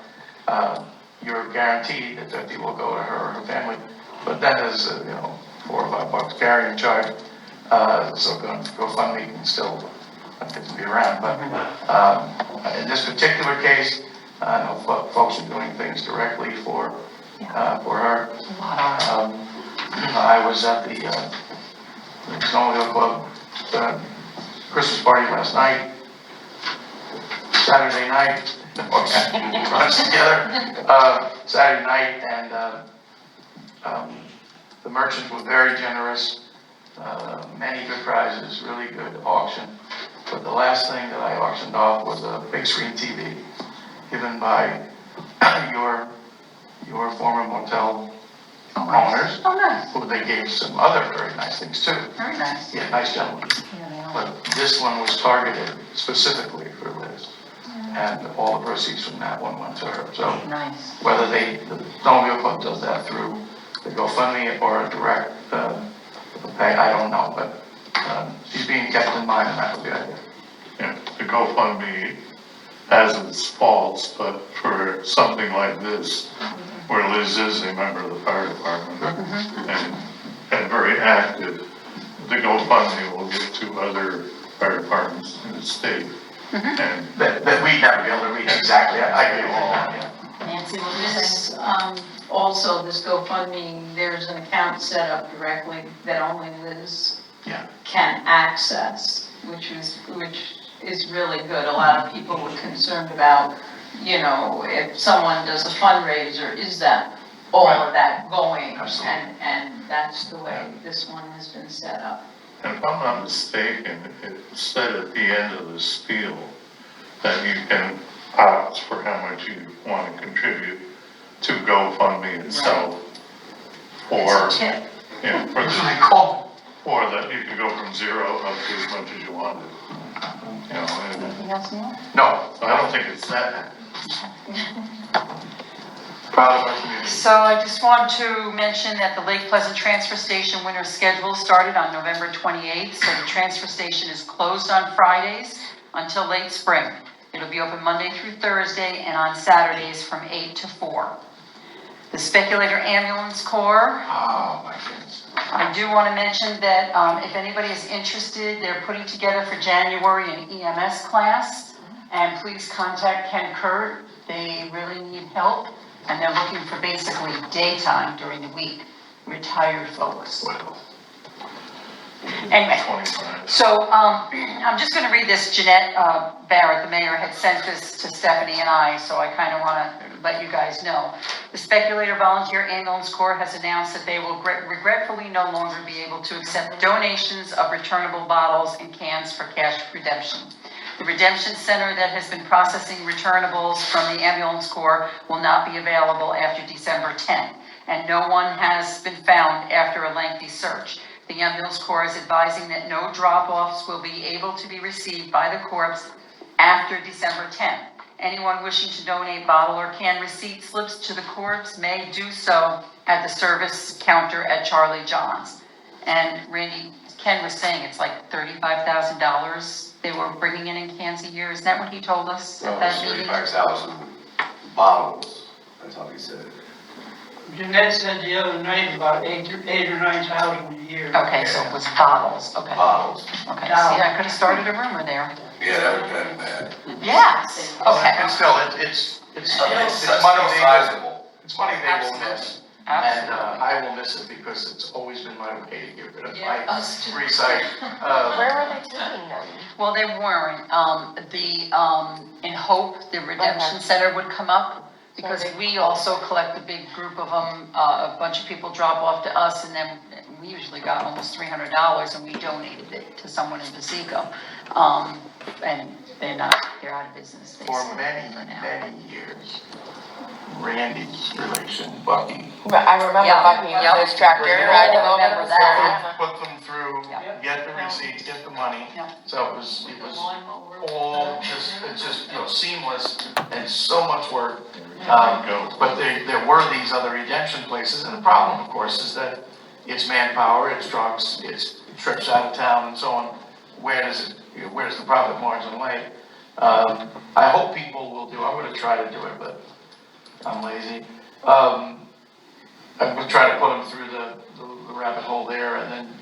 You're guaranteed that 50 will go to her or her family. But then there's, $4 or $5 carrying charge. So GoFundMe can still, I think, be around. But in this particular case, I know folks are doing things directly for her. I was at the Snowmobile Club Christmas party last night, Saturday night, runs together, Saturday night, and the merchants were very generous, many good prizes, really good auction. But the last thing that I auctioned off was a big screen TV given by your former motel owners, Oh, nice. who they gave some other very nice things too. Very nice. Yeah, nice gentlemen. Yeah, they are. But this one was targeted specifically for Liz. And all the proceeds from that one went to her. So Nice. whether the Snowmobile Club does that through the GoFundMe or a direct pay, I don't know. But she's being kept in mind, and that would be idea. Yeah, the GoFundMe has its faults, but for something like this, where Liz is a member of the fire department and very active, the GoFundMe will get to other fire departments in the state. And That we'd never be able to reach exactly. I agree with that, yeah. Nancy, what do you think? This, also, this GoFundMe, there's an account set up directly that only Liz Yeah. can access, which is really good. A lot of people were concerned about, if someone does a fundraiser, is that all of that going? Absolutely. And that's the way this one has been set up. if I'm not mistaken, it said at the end of the spiel that you can opt for how much you want to contribute to GoFundMe itself. For, It's a tip. yeah, for That's what the, they call or that you can go from 0 up to as much as you wanted. And Anything else, Neil? it. No, I don't think it's that. proud of our community. So I just want to mention that the Lake Pleasant Transfer Station winter schedule started on November 28th. So the transfer station is closed on Fridays until late spring. It'll be open Monday through Thursday and on Saturdays from 8 to 4. The Speculator Ambulance Corps, Oh, my goodness. I do want to mention that if anybody is interested, they're putting together for January an EMS class. And please contact Ken Kurt. They really need help. And they're looking for basically daytime during the week, retired folks. Well, Anyway, 25. so, I'm just gonna read this. Jeanette Barrett, the mayor, had sent this to Stephanie and I, so I kinda wanna let you guys know. The Speculator Volunteer Ambulance Corps has announced that they will regretfully no longer be able to accept donations of returnable bottles and cans for cash redemption. The redemption center that has been processing returnables from the ambulance corps will not be available after December 10th, and no one has been found after a lengthy search. The ambulance corps is advising that no drop-offs will be able to be received by the corps after December 10th. Anyone wishing to donate bottle or can receipt slips to the corps may do so at the service counter at Charlie John's. And Randy, Ken was saying it's like $35,000 they were bringing in cans a year. Isn't that what he told us No, at that it's meeting? 35,000 bottles, that's how he said it. Jeanette said the other night about eight or 9,000 a year. Okay, so it was bottles, okay. Bottles. Okay, see, I could have started a rumor there. Yeah, that would have been bad. Yes, okay. And still, it's That's money still they sizable. it's money they will miss. And Absolutely. I will miss it because it's always been my way to get rid of Yeah, my us too. recite. Where were they taking them? Well, they weren't. In hope, the redemption center would come up, because we also collect a big group of them. A bunch of people drop off to us, and then we usually got almost $300, and we donated it to someone in Paseco. And they're out of business. They For said many, for now. many years, Randy's relation, Bucky, But I remember Yeah. Bucky Yeah. with his tractor Yeah. riding I over remember the that. put them through, Yeah. get the receipts, get the money. Yeah. So it was all just, seamless and so much work. But there were these other redemption places, and the problem, of course, is that it's manpower, it's trucks, it's trips out of town and so on. Where's the profit margin lay? I hope people will do, I'm gonna try to do it, but I'm lazy. I'm gonna try to put them through the rabbit hole there, and then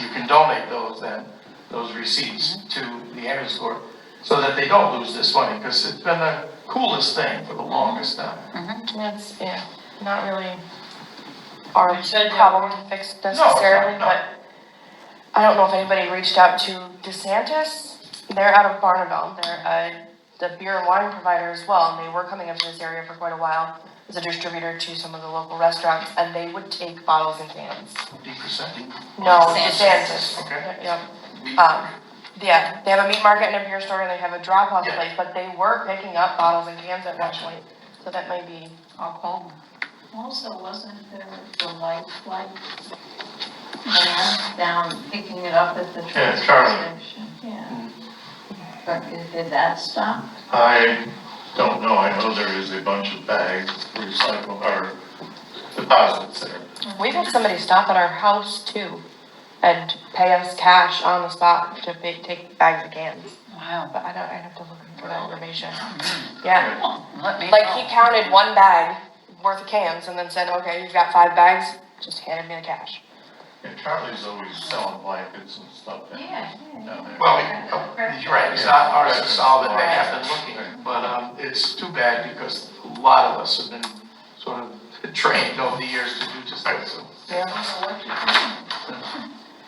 you can donate those receipts to the ambulance corps, so that they don't lose this money, because it's been the coolest thing for the longest time. That's, not really our You said that- problem to fix necessarily, no. but I don't know if anybody reached out to DeSantis. They're out of Barneville. They're the beer and wine provider as well, and they were coming up to this area for quite a while as a distributor to some of the local restaurants, and they would take bottles and cans. Depercenting. No, DeSantis. DeSantis. Okay. Yep. We- Yeah, they have a meat market and a beer store, and they have a drop-off Yeah. place, but they were picking up bottles and cans at one point, so that might be. I'll call them. Also, wasn't there the light flight man down picking it up at the train Charlie. station? Yeah. But did that stop? I don't know, I know there is a bunch of bags, recycle, or deposits there. We've had somebody stop at our house too and pay us cash on the spot to take bags of cans. Wow. But I'd have to look for that information. Yeah, Well, let me like know. he counted one bag worth of cans and then said, okay, you've got 5 bags, just handed me the cash. Yeah, Charlie's always selling blankets and stuff down Yeah. there. Well, you're right, it's not ours to solve it, they have been looking, but, it's too bad, because a lot of us have been sort of trained over the years to do just that, so. Yeah.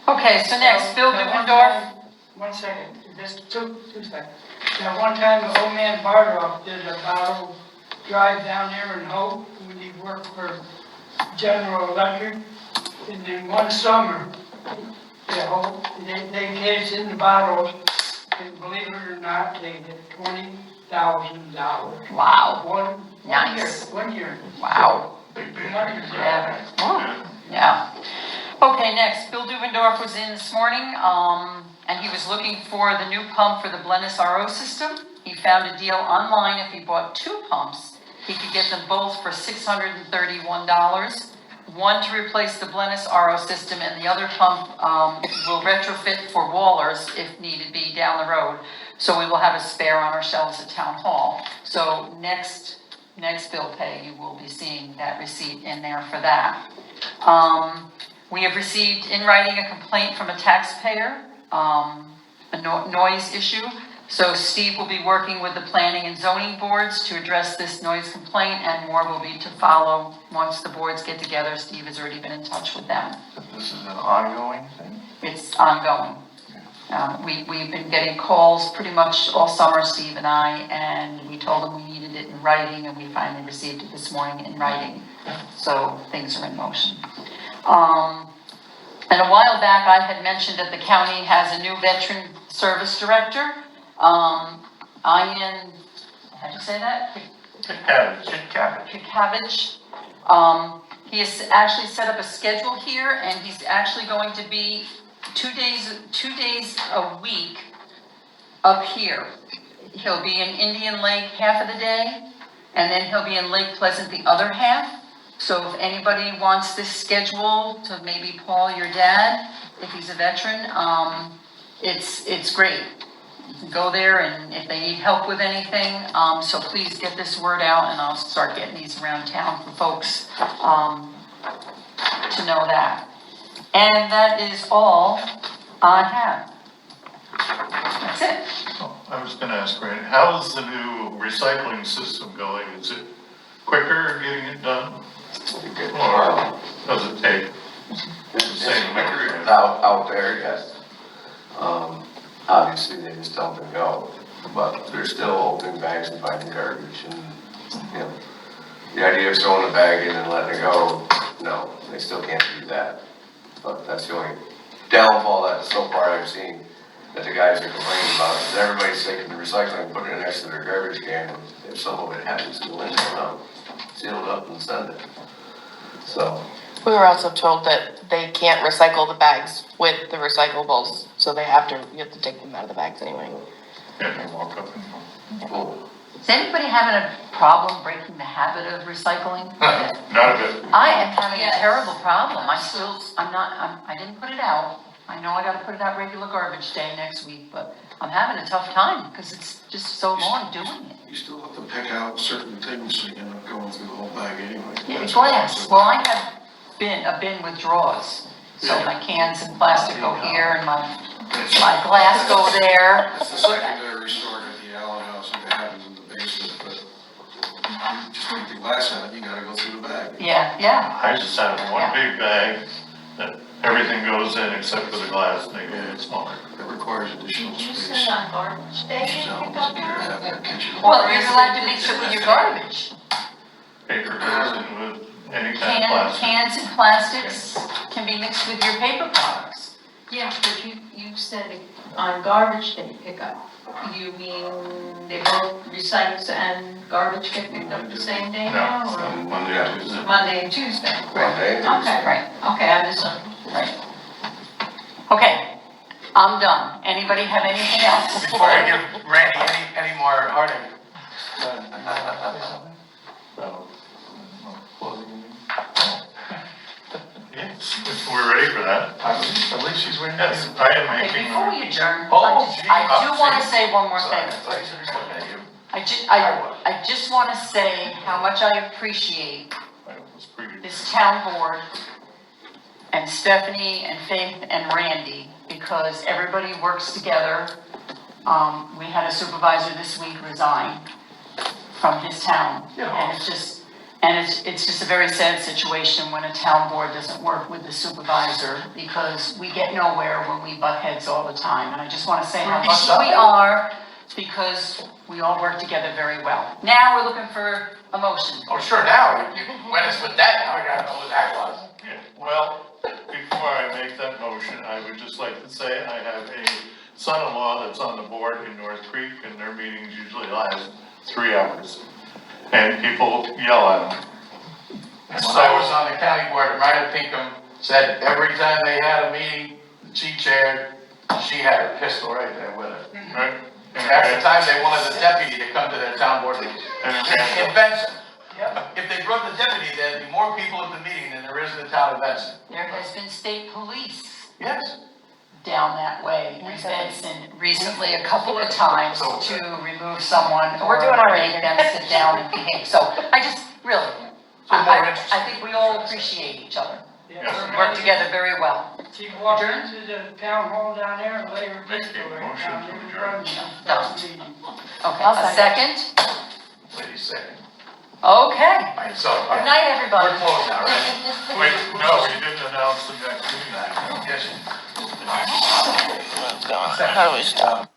Okay, so next, Bill Dubendorf. One second, just two seconds. Now, one time, the old man Bardoff did a bottle drive down there in Hope when he worked for General Electric. And then one summer, they cased in the bottles, and believe it or not, they did $20,000. Wow, One Nice. year. wow. Big, big. Yeah. Yeah. Okay, next, Bill Dubendorf was in this morning, and he was looking for the new pump for the Blennis RO system. He found a deal online. If he bought 2 pumps, he could get them both for $631. One to replace the Blennis RO system, and the other pump will retrofit for Wallers if needed be down the road. So we will have a spare on our shelves at Town Hall. So next bill pay, you will be seeing that receipt in there for that. We have received in writing a complaint from a taxpayer, a noise issue. So Steve will be working with the planning and zoning boards to address this noise complaint, and more will be to follow once the boards get together. Steve has already been in touch with them. This is an ongoing thing? It's ongoing. We've been getting calls pretty much all summer, Steve and I, and we told them we needed it in writing, and we finally received it this morning in writing. So things are in motion. And a while back, I had mentioned that the county has a new veteran service director. Ian, how'd you say that? Kikavich. He has actually set up a schedule here, and he's actually going to be 2 days a week up here. He'll be in Indian Lake half of the day, and then he'll be in Lake Pleasant the other half. So if anybody wants this schedule to maybe Paul, your dad, if he's a veteran, it's great. You can go there, and if they need help with anything, so please get this word out, and I'll start getting these around town for folks to know that. And that is all I have. That's it. Oh, I was gonna ask, Randy, how is the new recycling system going? Is it quicker getting it done? Or does it take the same amount of time? Out there, yes. Obviously, they just dump and go, but they're still opening bags and finding garbage, and, you know, the idea of throwing a bag in and letting it go, no, they still can't do that. But that's the only downfall that so far I've seen that the guys are complaining about, is everybody's taking the recycling, putting it next to their garbage can, and if some of it happens to go in there, no, seal it up and send it. So, We were also told that they can't recycle the bags with the recyclables, so you have to take them out of the bags anyway. Yeah, you walk up and cool. Is anybody having a problem breaking the habit of recycling? not a bit. I am having a Yes. terrible problem. I didn't put it out. I know I gotta put it out regular garbage day next week, but I'm having a tough time because it's just so long doing it. You still have to pick out certain things so you end up going through the whole bag anyway. Yeah, That's glass. what Well, I have a bin with drawers. So my cans and plastic go here and my glass go there. It's the secondary store at the Allen House, and it happens in the basement, but you just take the glass out, you gotta go through the bag. Yeah. I just have one big bag that everything goes in except for the glass, and they go in smaller. It requires additional Did you space. say on garbage day you So, pick up you gotta have that garbage? kitchen. Well, you're allowed to mix it with your garbage. Paper goes in with any kind of plastic. Cans and plastics can be mixed with your paper products. Yeah, but you said on garbage day pickup. You mean they both recycles and garbage get picked up the same day now? No, Or on Monday and Tuesday. Monday and Tuesday? Monday, Okay, Right. okay, I misunderstood. Right. Okay, I'm done. Anybody have anything else? Before I give Randy any more heartache. So, yes, if we're ready for that. At least she's waiting. Yes, I am Okay, making. before we adjourn, Oh, I do gee. want to say one more Sorry, thing. I thought you were just looking at you. I just want to say how much I appreciate I was pretty. this town board and Stephanie and Faith and Randy, because everybody works together. We had a supervisor this week resign from his town. And it's just a very sad situation when a town board doesn't work with the supervisor, because we get nowhere when we butt heads all the time. And I just want to say how lucky we are, because we all work together very well. Now we're looking for a motion. Oh, sure, now, you went us with that, now I gotta know what that was. Yeah, well, before I make that motion, I would just like to say I have a son-in-law that's on the board in North Creek, and their meetings usually last 3 hours. And people yell at them. When I was on the county board, Ryder Pinkham said every time they had a meeting, she chaired, she had her pistol right there with her. Right? And half the time, they wanted the deputy to come to their town board meeting. In Benson. If they brought the deputy, there'd be more people at the meeting than there is in the town of Benson. There has been state police Yes. down that way in Benson recently a couple of times to remove someone or We're doing all right make here. them sit down and behave. So I just, really, So more I interesting. think we all appreciate each other. Yeah. Work together very well. She walked into the town hall down there and lay her Make a pistol right motion down to in adjourn. front No. of the meeting. Okay, I'll a second? Wait a second. Okay. All right, so, Good night, everybody. we're closed now, right? Wait, no, you didn't announce the next meeting. Yes. How do we stop?